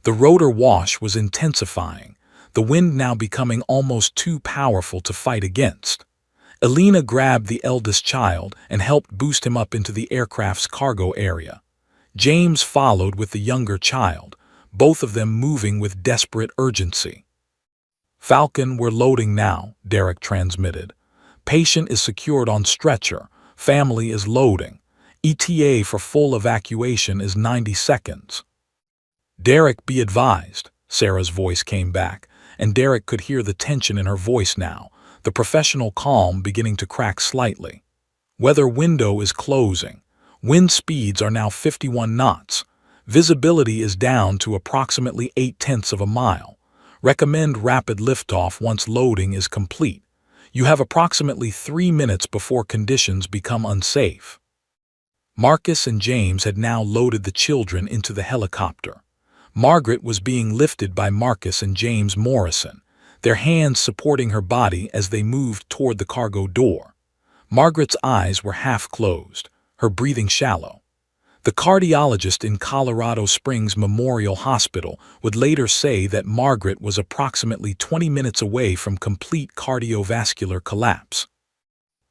The rotor wash was intensifying, the wind now becoming almost too powerful to fight against. Elena grabbed the eldest child and helped boost him up into the aircraft's cargo area. James followed with the younger child, both of them moving with desperate urgency. "Falcon, we're loading now," Derek transmitted. "Patient is secured on stretcher. Family is loading. ETA for full evacuation is 90 seconds. "Derek, be advised," Sarah's voice came back, and Derek could hear the tension in her voice now, the professional calm beginning to crack slightly. "Weather window is closing. Wind speeds are now 51 knots. Visibility is down to approximately 0.8 of a mile. Recommend rapid liftoff once loading is complete. You have approximately 3 minutes before conditions become unsafe." Marcus and James had now loaded the children into the helicopter. Margaret was being lifted by Marcus and James Morrison, their hands supporting her body as they moved toward the cargo door. Margaret's eyes were half closed, her breathing shallow. The cardiologist in Colorado Springs Memorial Hospital would later say that Margaret was approximately 20 minutes away from complete cardiovascular collapse.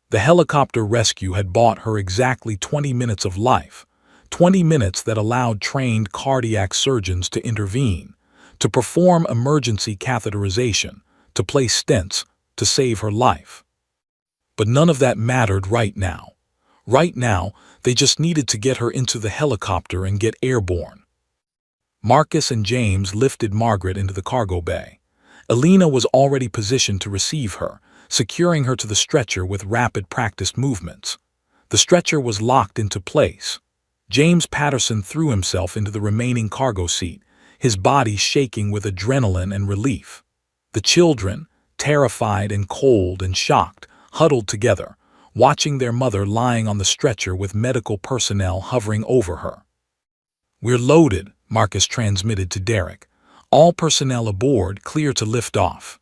The helicopter rescue had bought her exactly 20 minutes of life, 20 minutes that allowed trained cardiac surgeons to intervene, to perform emergency catheterization, to place stents, to save her life. But none of that mattered right now. Right now, they just needed to get her into the helicopter and get airborne. Marcus and James lifted Margaret into the cargo bay. Elena was already positioned to receive her, securing her to the stretcher with rapid practiced movements. The stretcher was locked into place. James Patterson threw himself into the remaining cargo seat, his body shaking with adrenaline and relief. The children, terrified and cold and shocked, huddled together, watching their mother lying on the stretcher with medical personnel hovering over her. "We're loaded," Marcus transmitted to Derek. "All personnel aboard, clear to lift off."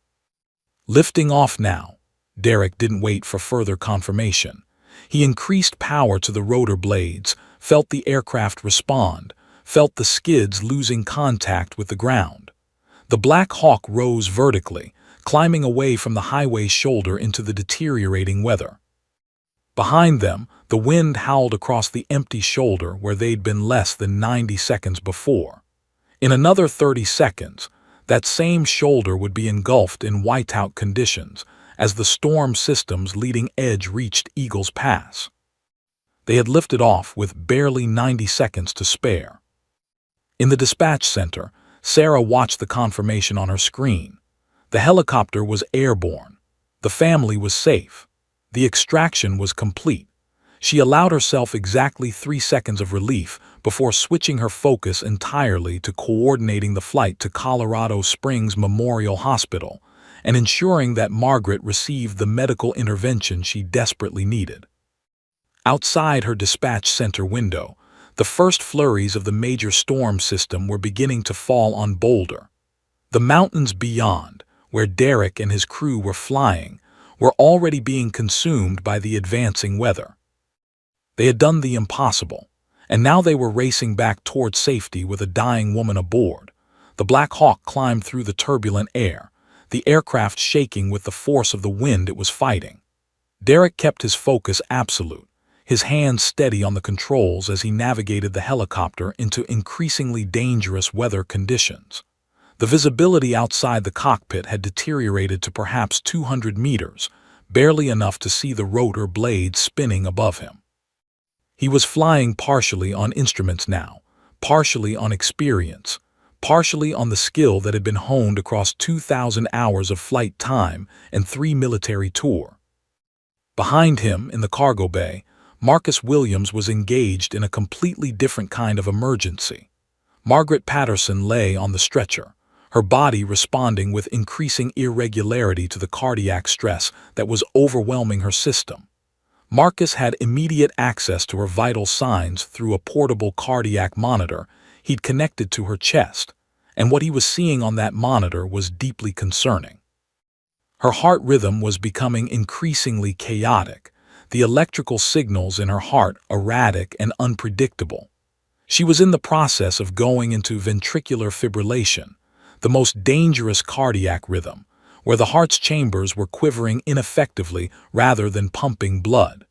"Lifting off now." Derek didn't wait for further confirmation. He increased power to the rotor blades, felt the aircraft respond, felt the skids losing contact with the ground. The Black Hawk rose vertically, climbing away from the highway's shoulder into the deteriorating weather. Behind them, the wind howled across the empty shoulder where they'd been less than 90 seconds before. In another 30 seconds, that same shoulder would be engulfed in whiteout conditions as the storm system's leading edge reached Eagles Pass. They had lifted off with barely 90 seconds to spare. In the dispatch center, Sarah watched the confirmation on her screen. The helicopter was airborne. The family was safe. The extraction was complete. She allowed herself exactly 3 seconds of relief before switching her focus entirely to coordinating the flight to Colorado Springs Memorial Hospital and ensuring that Margaret received the medical intervention she desperately needed. Outside her dispatch center window, the first flurries of the major storm system were beginning to fall on Boulder. The mountains beyond, where Derek and his crew were flying, were already being consumed by the advancing weather. They had done the impossible, and now they were racing back toward safety with a dying woman aboard. The Black Hawk climbed through the turbulent air, the aircraft shaking with the force of the wind it was fighting. Derek kept his focus absolute, his hands steady on the controls as he navigated the helicopter into increasingly dangerous weather conditions. The visibility outside the cockpit had deteriorated to perhaps 200 meters, barely enough to see the rotor blades spinning above him. He was flying partially on instruments now, partially on experience, partially on the skill that had been honed across 2,000 hours of flight time and 3 military tours. Behind him, in the cargo bay, Marcus Williams was engaged in a completely different kind of emergency. Margaret Patterson lay on the stretcher, her body responding with increasing irregularity to the cardiac stress that was overwhelming her system. Marcus had immediate access to her vital signs through a portable cardiac monitor he'd connected to her chest, and what he was seeing on that monitor was deeply concerning. Her heart rhythm was becoming increasingly chaotic, the electrical signals in her heart erratic and unpredictable. She was in the process of going into ventricular fibrillation, the most dangerous cardiac rhythm, where the heart's chambers were quivering ineffectively rather than pumping blood.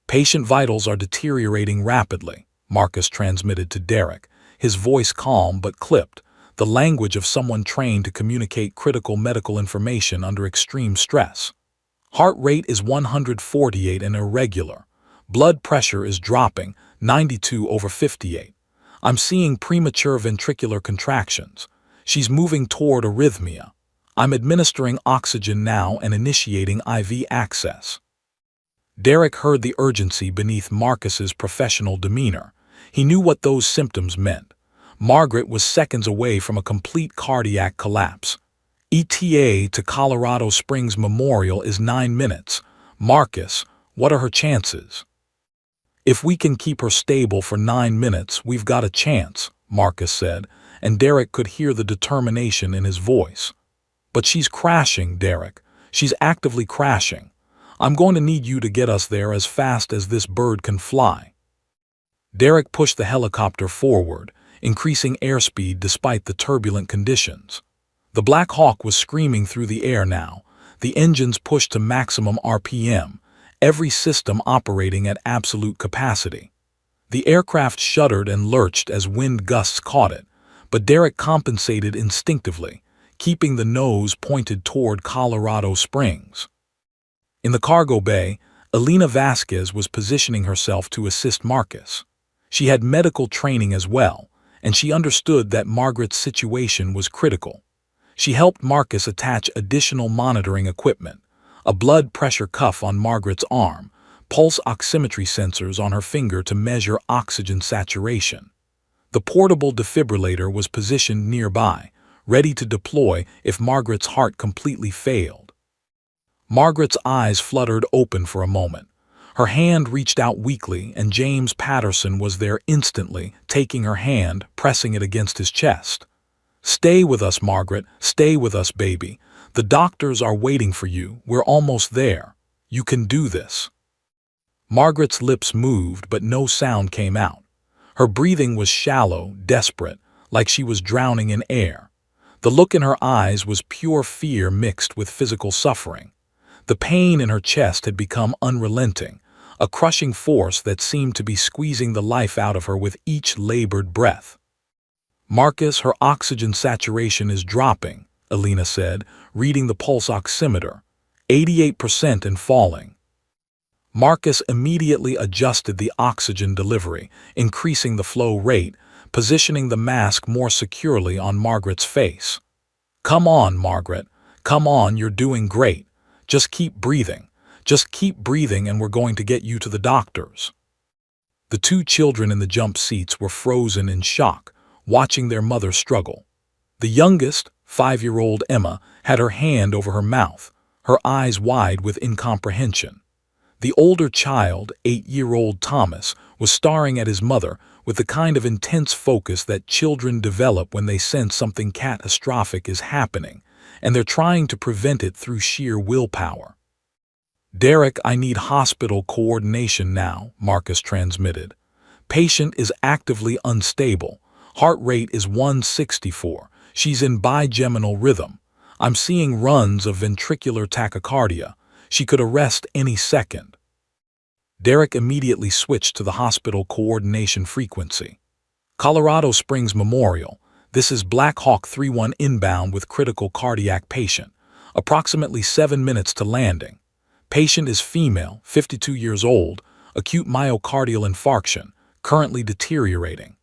"Patient vitals are deteriorating rapidly," Marcus transmitted to Derek, his voice calm but clipped, the language of someone trained to communicate critical medical information under extreme stress. "Heart rate is 148 and irregular. Blood pressure is dropping, 92/58. I'm seeing premature ventricular contractions. She's moving toward arrhythmia. I'm administering oxygen now and initiating IV access." Derek heard the urgency beneath Marcus's professional demeanor. He knew what those symptoms meant. Margaret was seconds away from a complete cardiac collapse. ETA to Colorado Springs Memorial is 9 minutes. "Marcus, what are her chances?" "If we can keep her stable for 9 minutes, we've got a chance," Marcus said, and Derek could hear the determination in his voice. "But she's crashing, Derek. She's actively crashing. I'm going to need you to get us there as fast as this bird can fly." Derek pushed the helicopter forward, increasing airspeed despite the turbulent conditions. The Black Hawk was screaming through the air now, the engines pushed to maximum RPM, every system operating at absolute capacity. The aircraft shuddered and lurched as wind gusts caught it, but Derek compensated instinctively, keeping the nose pointed toward Colorado Springs. In the cargo bay, Elena Vasquez was positioning herself to assist Marcus. She had medical training as well, and she understood that Margaret's situation was critical. She helped Marcus attach additional monitoring equipment, a blood pressure cuff on Margaret's arm, pulse oximetry sensors on her finger to measure oxygen saturation. The portable defibrillator was positioned nearby, ready to deploy if Margaret's heart completely failed. Margaret's eyes fluttered open for a moment. Her hand reached out weakly, and James Patterson was there instantly, taking her hand, pressing it against his chest. "Stay with us, Margaret. Stay with us, baby. The doctors are waiting for you. We're almost there. You can do this." Margaret's lips moved, but no sound came out. Her breathing was shallow, desperate, like she was drowning in air. The look in her eyes was pure fear mixed with physical suffering. The pain in her chest had become unrelenting, a crushing force that seemed to be squeezing the life out of her with each labored breath. "Marcus, her oxygen saturation is dropping," Elena said, reading the pulse oximeter. 88% and falling. Marcus immediately adjusted the oxygen delivery, increasing the flow rate, positioning the mask more securely on Margaret's face. "Come on, Margaret. Come on, you're doing great. Just keep breathing. Just keep breathing and we're going to get you to the doctors." The two children in the jump seats were frozen in shock, watching their mother struggle. The youngest, 5-year-old Emma, had her hand over her mouth, her eyes wide with incomprehension. The older child, 8-year-old Thomas, was staring at his mother with the kind of intense focus that children develop when they sense something catastrophic is happening, and they're trying to prevent it through sheer willpower. "Derek, I need hospital coordination now," Marcus transmitted. "Patient is actively unstable. Heart rate is 164. She's in bigeminal rhythm. I'm seeing runs of ventricular tachycardia. She could arrest any second." Derek immediately switched to the hospital coordination frequency. "Colorado Springs Memorial. This is Black Hawk 3-1 inbound with critical cardiac patient. Approximately 7 minutes to landing. Patient is female, 52 years old, acute myocardial infarction, currently deteriorating.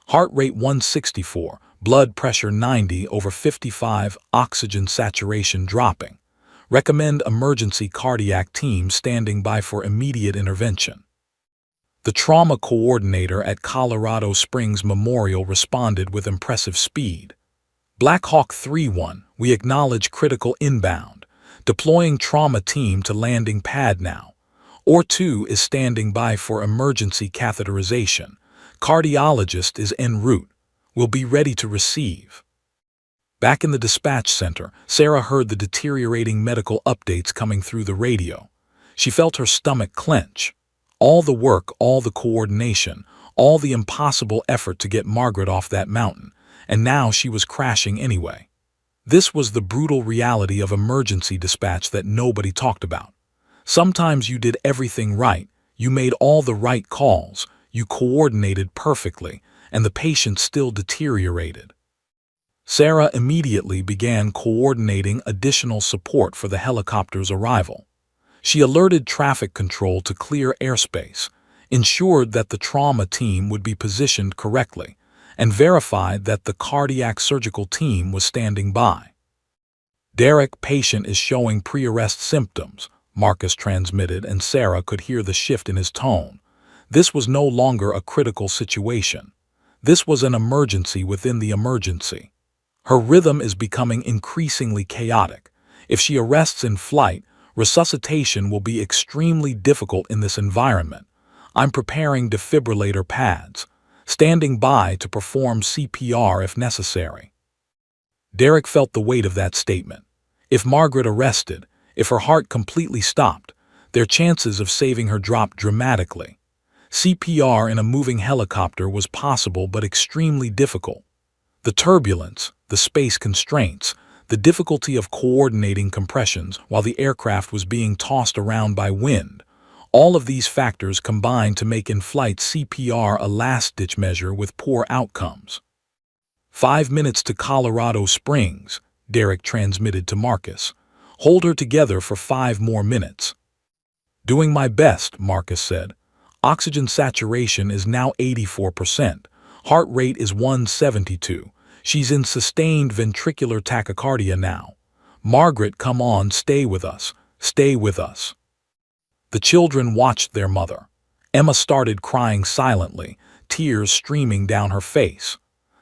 Heart rate 164, blood pressure 90/55, oxygen saturation dropping. Recommend emergency cardiac team standing by for immediate intervention." The trauma coordinator at Colorado Springs Memorial responded with impressive speed. "Black Hawk 3-1, we acknowledge critical inbound. Deploying trauma team to landing pad now. OR2 is standing by for emergency catheterization. Cardiologist is en route. Will be ready to receive." Back in the dispatch center, Sarah heard the deteriorating medical updates coming through the radio. She felt her stomach clench. All the work, all the coordination, all the impossible effort to get Margaret off that mountain, and now she was crashing anyway. This was the brutal reality of emergency dispatch that nobody talked about. Sometimes you did everything right, you made all the right calls, you coordinated perfectly, and the patient still deteriorated. Sarah immediately began coordinating additional support for the helicopter's arrival. She alerted traffic control to clear airspace, ensured that the trauma team would be positioned correctly, and verified that the cardiac surgical team was standing by. "Derek, patient is showing pre-arrest symptoms," Marcus transmitted, and Sarah could hear the shift in his tone. This was no longer a critical situation. This was an emergency within the emergency. Her rhythm is becoming increasingly chaotic. If she arrests in flight, resuscitation will be extremely difficult in this environment. I'm preparing defibrillator pads, standing by to perform CPR if necessary. Derek felt the weight of that statement. If Margaret arrested, if her heart completely stopped, their chances of saving her dropped dramatically. CPR in a moving helicopter was possible but extremely difficult. The turbulence, the space constraints, the difficulty of coordinating compressions while the aircraft was being tossed around by wind, all of these factors combined to make in-flight CPR a last-ditch measure with poor outcomes. 5 minutes to Colorado Springs, Derek transmitted to Marcus. Hold her together for 5 more minutes. Doing my best, Marcus said. Oxygen saturation is now 84%. Heart rate is 172. She's in sustained ventricular tachycardia now. Margaret, come on, stay with us. Stay with us. The children watched their mother. Emma started crying silently, tears streaming down her face.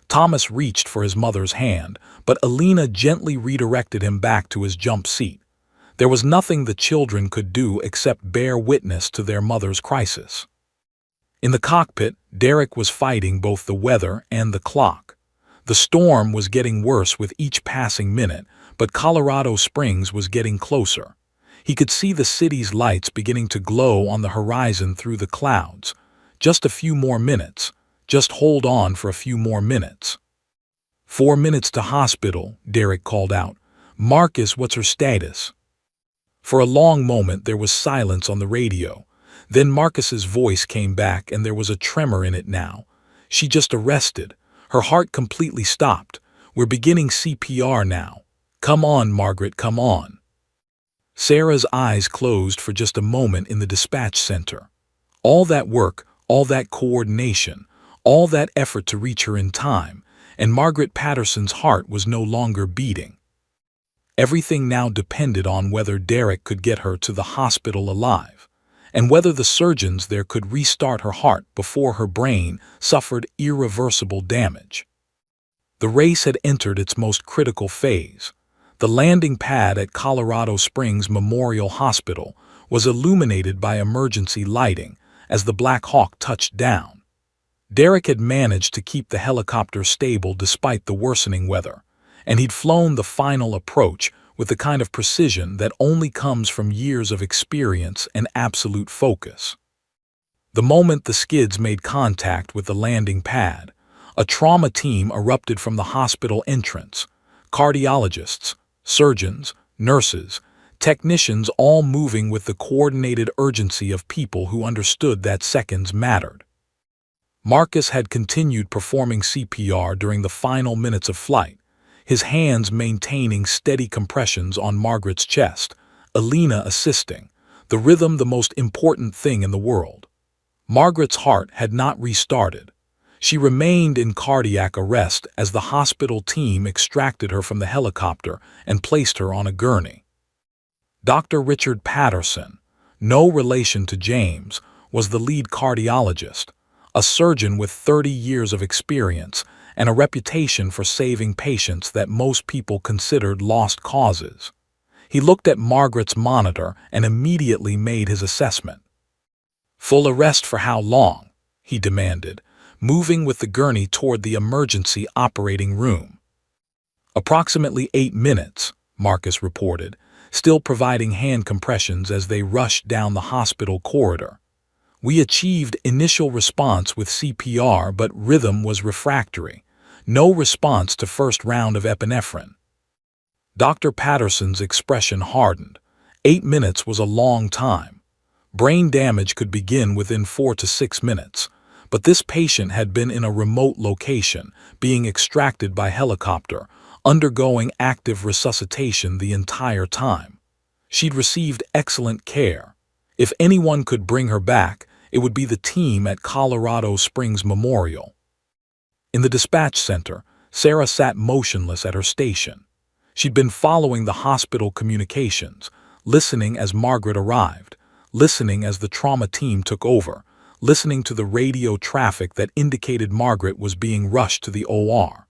Thomas reached for his mother's hand, but Alina gently redirected him back to his jump seat. There was nothing the children could do except bear witness to their mother's crisis. In the cockpit, Derek was fighting both the weather and the clock. The storm was getting worse with each passing minute, but Colorado Springs was getting closer. He could see the city's lights beginning to glow on the horizon through the clouds. Just a few more minutes. Just hold on for a few more minutes. 4 minutes to hospital, Derek called out. Marcus, what's her status? For a long moment there was silence on the radio. Then Marcus's voice came back, and there was a tremor in it now. She just arrested. Her heart completely stopped. We're beginning CPR now. Come on, Margaret, come on. Sarah's eyes closed for just a moment in the dispatch center. All that work, all that coordination, all that effort to reach her in time, and Margaret Patterson's heart was no longer beating. Everything now depended on whether Derek could get her to the hospital alive, and whether the surgeons there could restart her heart before her brain suffered irreversible damage. The race had entered its most critical phase. The landing pad at Colorado Springs Memorial Hospital was illuminated by emergency lighting as the Black Hawk touched down. Derek had managed to keep the helicopter stable despite the worsening weather, and he'd flown the final approach with the kind of precision that only comes from years of experience and absolute focus. The moment the skids made contact with the landing pad, a trauma team erupted from the hospital entrance. Cardiologists, surgeons, nurses, technicians, all moving with the coordinated urgency of people who understood that seconds mattered. Marcus had continued performing CPR during the final minutes of flight, his hands maintaining steady compressions on Margaret's chest, Alina assisting, the rhythm the most important thing in the world. Margaret's heart had not restarted. She remained in cardiac arrest as the hospital team extracted her from the helicopter and placed her on a gurney. Dr. Richard Patterson, no relation to James, was the lead cardiologist, a surgeon with 30 years of experience and a reputation for saving patients that most people considered lost causes. He looked at Margaret's monitor and immediately made his assessment. Full arrest for how long? He demanded, moving with the gurney toward the emergency operating room. Approximately 8 minutes, Marcus reported, still providing hand compressions as they rushed down the hospital corridor. We achieved initial response with CPR, but rhythm was refractory. No response to first round of epinephrine. Dr. Patterson's expression hardened. 8 minutes was a long time. Brain damage could begin within 4 to 6 minutes, but this patient had been in a remote location, being extracted by helicopter, undergoing active resuscitation the entire time. She'd received excellent care. If anyone could bring her back, it would be the team at Colorado Springs Memorial. In the dispatch center, Sarah sat motionless at her station. She'd been following the hospital communications, listening as Margaret arrived, listening as the trauma team took over, listening to the radio traffic that indicated Margaret was being rushed to the OR.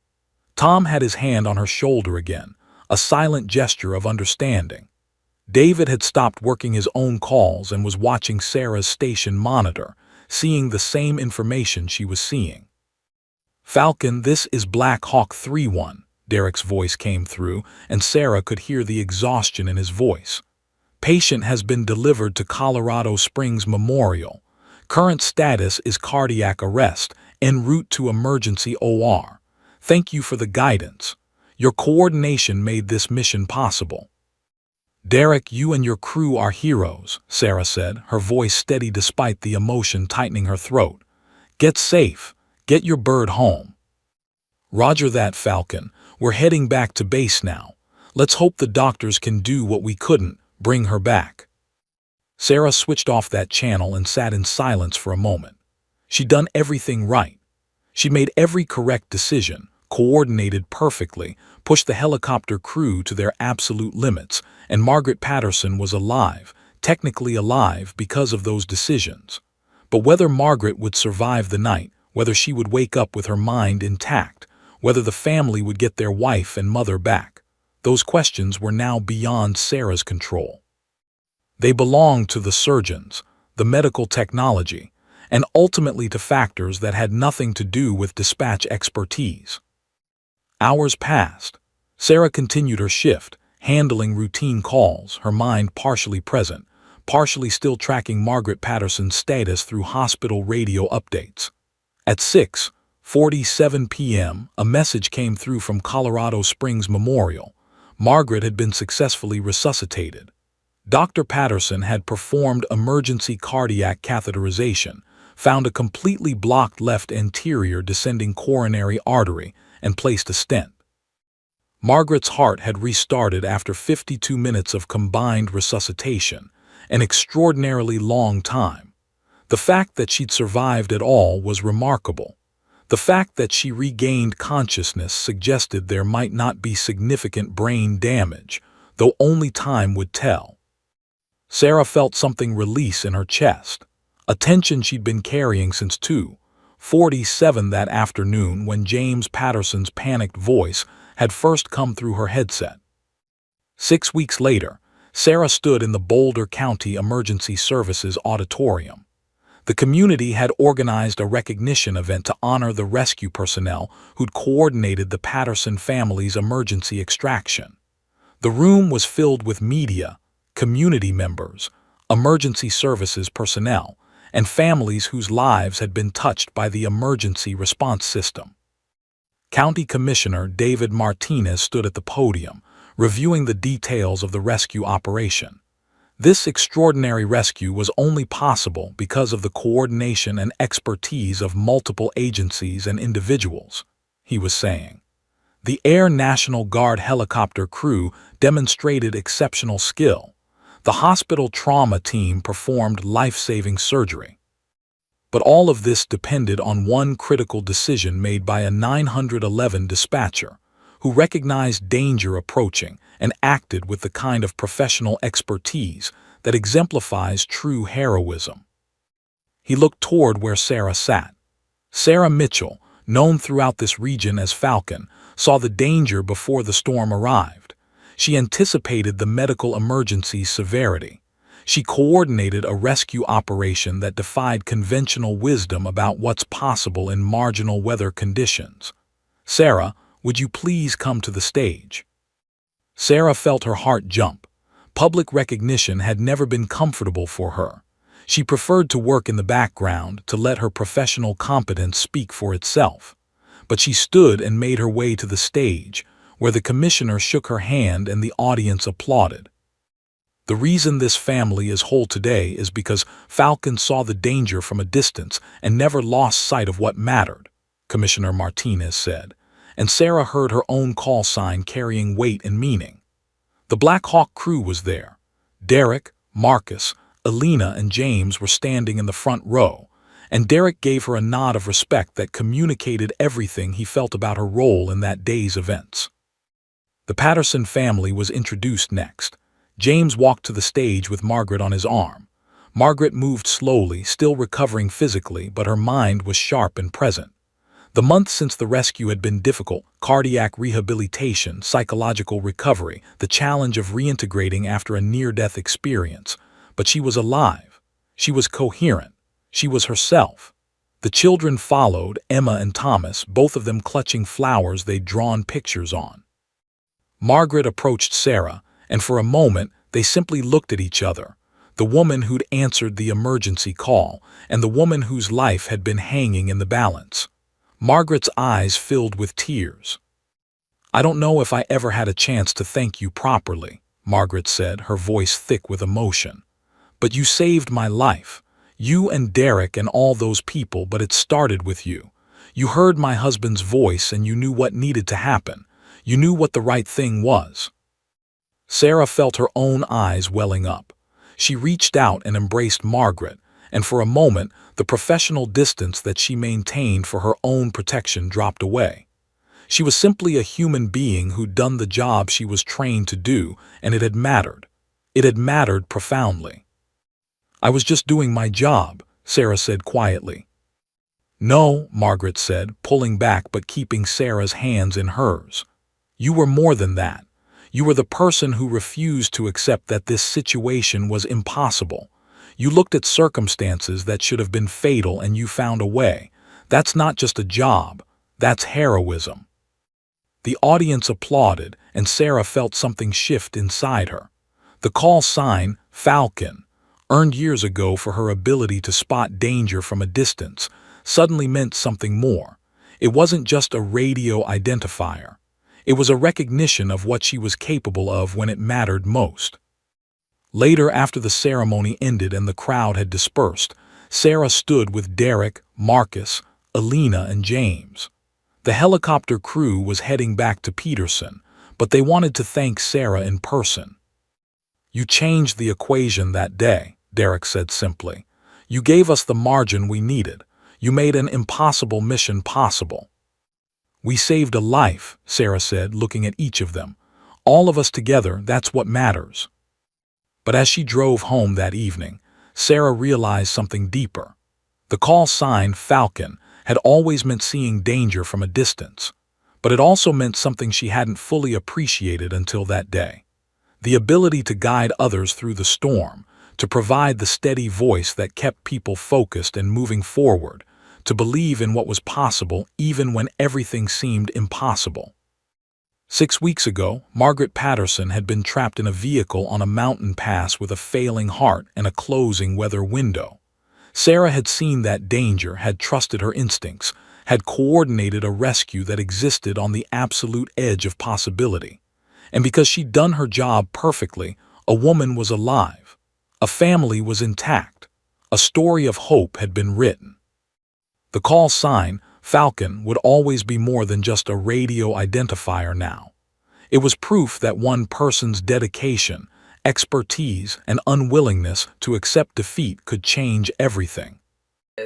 Tom had his hand on her shoulder again, a silent gesture of understanding. David had stopped working his own calls and was watching Sarah's station monitor, seeing the same information she was seeing. "Falcon, this is Black Hawk 3-1, Derek's voice came through, and Sarah could hear the exhaustion in his voice. "Patient has been delivered to Colorado Springs Memorial. Current status is cardiac arrest, en route to emergency OR. Thank you for the guidance. Your coordination made this mission possible." "Derek, you and your crew are heroes," Sarah said, her voice steady despite the emotion tightening her throat. "Get safe. Get your bird home." "Roger that, Falcon. We're heading back to base now. Let's hope the doctors can do what we couldn't, bring her back." Sarah switched off that channel and sat in silence for a moment. She'd done everything right. She'd made every correct decision, coordinated perfectly, pushed the helicopter crew to their absolute limits, and Margaret Patterson was alive, technically alive because of those decisions. But whether Margaret would survive the night, whether she would wake up with her mind intact, whether the family would get their wife and mother back, those questions were now beyond Sarah's control. They belonged to the surgeons, the medical technology, and ultimately to factors that had nothing to do with dispatch expertise. Hours passed. Sarah continued her shift, handling routine calls, her mind partially present, partially still tracking Margaret Patterson's status through hospital radio updates. At 6:47 p.m., a message came through from Colorado Springs Memorial. Margaret had been successfully resuscitated. Dr. Patterson had performed emergency cardiac catheterization, found a completely blocked left anterior descending coronary artery, and placed a stent. Margaret's heart had restarted after 52 minutes of combined resuscitation, an extraordinarily long time. The fact that she'd survived at all was remarkable. The fact that she regained consciousness suggested there might not be significant brain damage, though only time would tell. Sarah felt something release in her chest, a tension she'd been carrying since 2:47 that afternoon when James Patterson's panicked voice had first come through her headset. 6 weeks later, Sarah stood in the Boulder County Emergency Services Auditorium. The community had organized a recognition event to honor the rescue personnel who'd coordinated the Patterson family's emergency extraction. The room was filled with media, community members, emergency services personnel, and families whose lives had been touched by the emergency response system. County Commissioner David Martinez stood at the podium, reviewing the details of the rescue operation. This extraordinary rescue was only possible because of the coordination and expertise of multiple agencies and individuals, he was saying. The Air National Guard helicopter crew demonstrated exceptional skill. The hospital trauma team performed life-saving surgery. But all of this depended on one critical decision made by a 911 dispatcher, who recognized danger approaching and acted with the kind of professional expertise that exemplifies true heroism. He looked toward where Sarah sat. Sarah Mitchell, known throughout this region as Falcon, saw the danger before the storm arrived. She anticipated the medical emergency's severity. She coordinated a rescue operation that defied conventional wisdom about what's possible in marginal weather conditions. "Sarah, would you please come to the stage?" Sarah felt her heart jump. Public recognition had never been comfortable for her. She preferred to work in the background to let her professional competence speak for itself. But she stood and made her way to the stage, where the commissioner shook her hand and the audience applauded. The reason this family is whole today is because Falcon saw the danger from a distance and never lost sight of what mattered, Commissioner Martinez said, and Sarah heard her own call sign carrying weight and meaning. The Black Hawk crew was there. Derek, Marcus, Alina, and James were standing in the front row, and Derek gave her a nod of respect that communicated everything he felt about her role in that day's events. The Patterson family was introduced next. James walked to the stage with Margaret on his arm. Margaret moved slowly, still recovering physically, but her mind was sharp and present. The months since the rescue had been difficult: cardiac rehabilitation, psychological recovery, the challenge of reintegrating after a near-death experience. But she was alive. She was coherent. She was herself. The children followed, Emma and Thomas, both of them clutching flowers they'd drawn pictures on. Margaret approached Sarah, and for a moment they simply looked at each other, the woman who'd answered the emergency call, and the woman whose life had been hanging in the balance. Margaret's eyes filled with tears. "I don't know if I ever had a chance to thank you properly," Margaret said, her voice thick with emotion. "But you saved my life. You and Derek and all those people, but it started with you. You heard my husband's voice and you knew what needed to happen. You knew what the right thing was." Sarah felt her own eyes welling up. She reached out and embraced Margaret, and for a moment, the professional distance that she maintained for her own protection dropped away. She was simply a human being who'd done the job she was trained to do, and it had mattered. It had mattered profoundly. "I was just doing my job," Sarah said quietly. "No," Margaret said, pulling back but keeping Sarah's hands in hers. "You were more than that. You were the person who refused to accept that this situation was impossible. You looked at circumstances that should have been fatal and you found a way. That's not just a job, that's heroism." The audience applauded, and Sarah felt something shift inside her. The call sign, Falcon, earned years ago for her ability to spot danger from a distance, suddenly meant something more. It wasn't just a radio identifier. It was a recognition of what she was capable of when it mattered most. Later, after the ceremony ended and the crowd had dispersed, Sarah stood with Derek, Marcus, Alina, and James. The helicopter crew was heading back to Peterson, but they wanted to thank Sarah in person. "You changed the equation that day," Derek said simply. "You gave us the margin we needed. You made an impossible mission possible." "We saved a life," Sarah said, looking at each of them. "All of us together, that's what matters." But as she drove home that evening, Sarah realized something deeper. The call sign, Falcon, had always meant seeing danger from a distance, but it also meant something she hadn't fully appreciated until that day. The ability to guide others through the storm, to provide the steady voice that kept people focused and moving forward, to believe in what was possible even when everything seemed impossible. 6 weeks ago, Margaret Patterson had been trapped in a vehicle on a mountain pass with a failing heart and a closing weather window. Sarah had seen that danger, had trusted her instincts, had coordinated a rescue that existed on the absolute edge of possibility. And because she'd done her job perfectly, a woman was alive. A family was intact. A story of hope had been written. The call sign, Falcon, would always be more than just a radio identifier now. It was proof that one person's dedication, expertise, and unwillingness to accept defeat could change everything.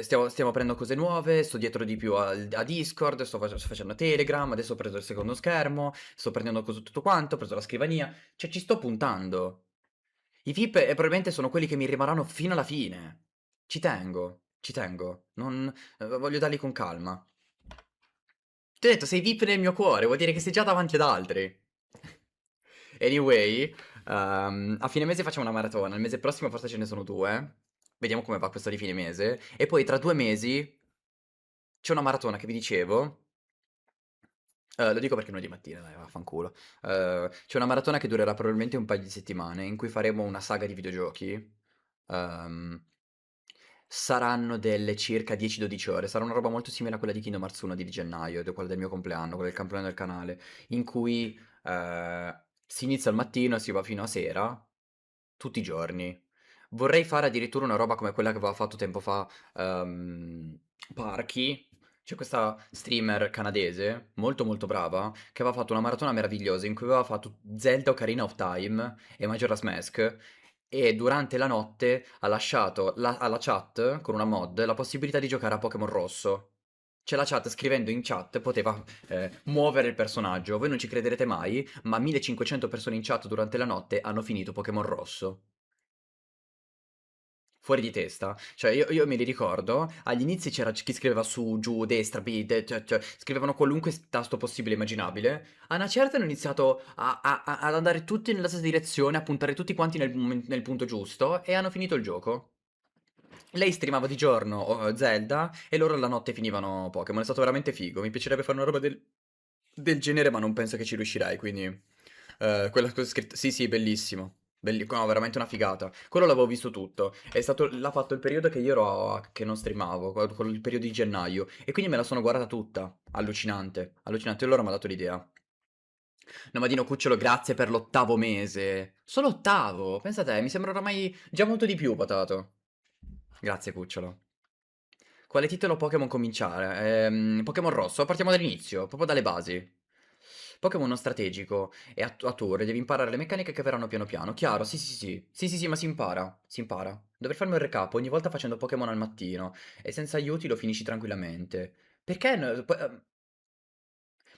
Stiamo aprendo cose nuove, sto dietro di più a Discord, sto facendo Telegram, adesso ho preso il secondo schermo, sto prendendo tutto quanto, ho preso la scrivania, cioè ci sto puntando. I VIP, probabilmente sono quelli che mi rimarranno fino alla fine. Ci tengo, non voglio darli con calma. Ti ho detto, sei VIP nel mio cuore, vuol dire che sei già davanti ad altri. Anyway, a fine mese facciamo una maratona, il mese prossimo forse ce ne sono 2. Vediamo come va questo di fine mese. E poi tra 2 mesi c'è una maratona che vi dicevo, Lo dico perché è lunedì mattina, dai, vaffanculo. C'è una maratona che durerà probabilmente un paio di settimane, in cui faremo una saga di videogiochi. Ehm, Saranno delle circa 10-12 ore. Sarà una roba molto simile a quella di Kingdom Hearts 1 di gennaio, quella del mio compleanno, quella del compleanno del canale, in cui si inizia al mattino e si va fino a sera, tutti i giorni. Vorrei fare addirittura una roba come quella che aveva fatto tempo fa Parky. C'è questa streamer canadese, molto molto brava, che aveva fatto una maratona meravigliosa in cui aveva fatto Zelda Ocarina of Time e Majora's Mask e durante la notte ha lasciato alla chat, con una mod, la possibilità di giocare a Pokémon Rosso. C'è la chat, scrivendo in chat poteva muovere il personaggio. Voi non ci crederete mai, ma 1500 persone in chat durante la notte hanno finito Pokémon Rosso. Fuori di testa. Cioè, io me li ricordo. Agli inizi c'era chi scriveva su, giù, destra, cioè, scrivevano qualunque tasto possibile e immaginabile. A una certa hanno iniziato ad andare tutti nella stessa direzione, a puntare tutti quanti nel punto giusto, e hanno finito il gioco. Lei streamava di giorno Zelda, e loro la notte finivano Pokémon. È stato veramente figo. Mi piacerebbe fare una roba del genere, ma non penso che ci riuscirai, quindi... quella cosa scritta... Sì, sì, bellissimo. No, veramente una figata. Quello l'avevo visto tutto. L'ha fatto il periodo che io ero... che non streamavo, il periodo di gennaio. E quindi me la sono guardata tutta. Allucinante. Allucinante. E allora mi ha dato l'idea. Nomadino Cucciolo, grazie per l'8º mese. Solo 8º? Pensa te, mi sembra oramai già molto di più, Patato. Grazie, Cucciolo. Quale titolo Pokémon cominciare? Pokémon Rosso, partiamo dall'inizio, proprio dalle basi. Pokémon non strategico e a turni, devi imparare le meccaniche che verranno piano piano. Chiaro, sì, sì, sì. Sì, sì, sì, ma si impara. Si impara. Dovrei farmi un recap ogni volta facendo Pokémon al mattino e senza aiuti lo finisci tranquillamente. Perché?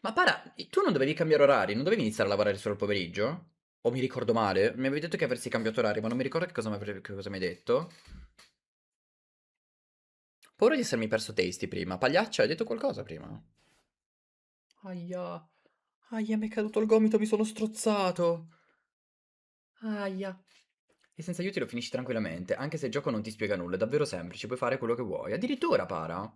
Ma para, tu non dovevi cambiare orari, non dovevi iniziare a lavorare solo il pomeriggio? O mi ricordo male? Mi avevi detto che avresti cambiato orario, ma non mi ricordo che cosa mi hai detto. Paura di essermi perso Tasty prima. Pagliaccia, hai detto qualcosa prima? Aia. Aia, mi è caduto il gomito, mi sono strozzato. Aia. E senza aiuti lo finisci tranquillamente, anche se il gioco non ti spiega nulla, è davvero semplice, puoi fare quello che vuoi. Addirittura para.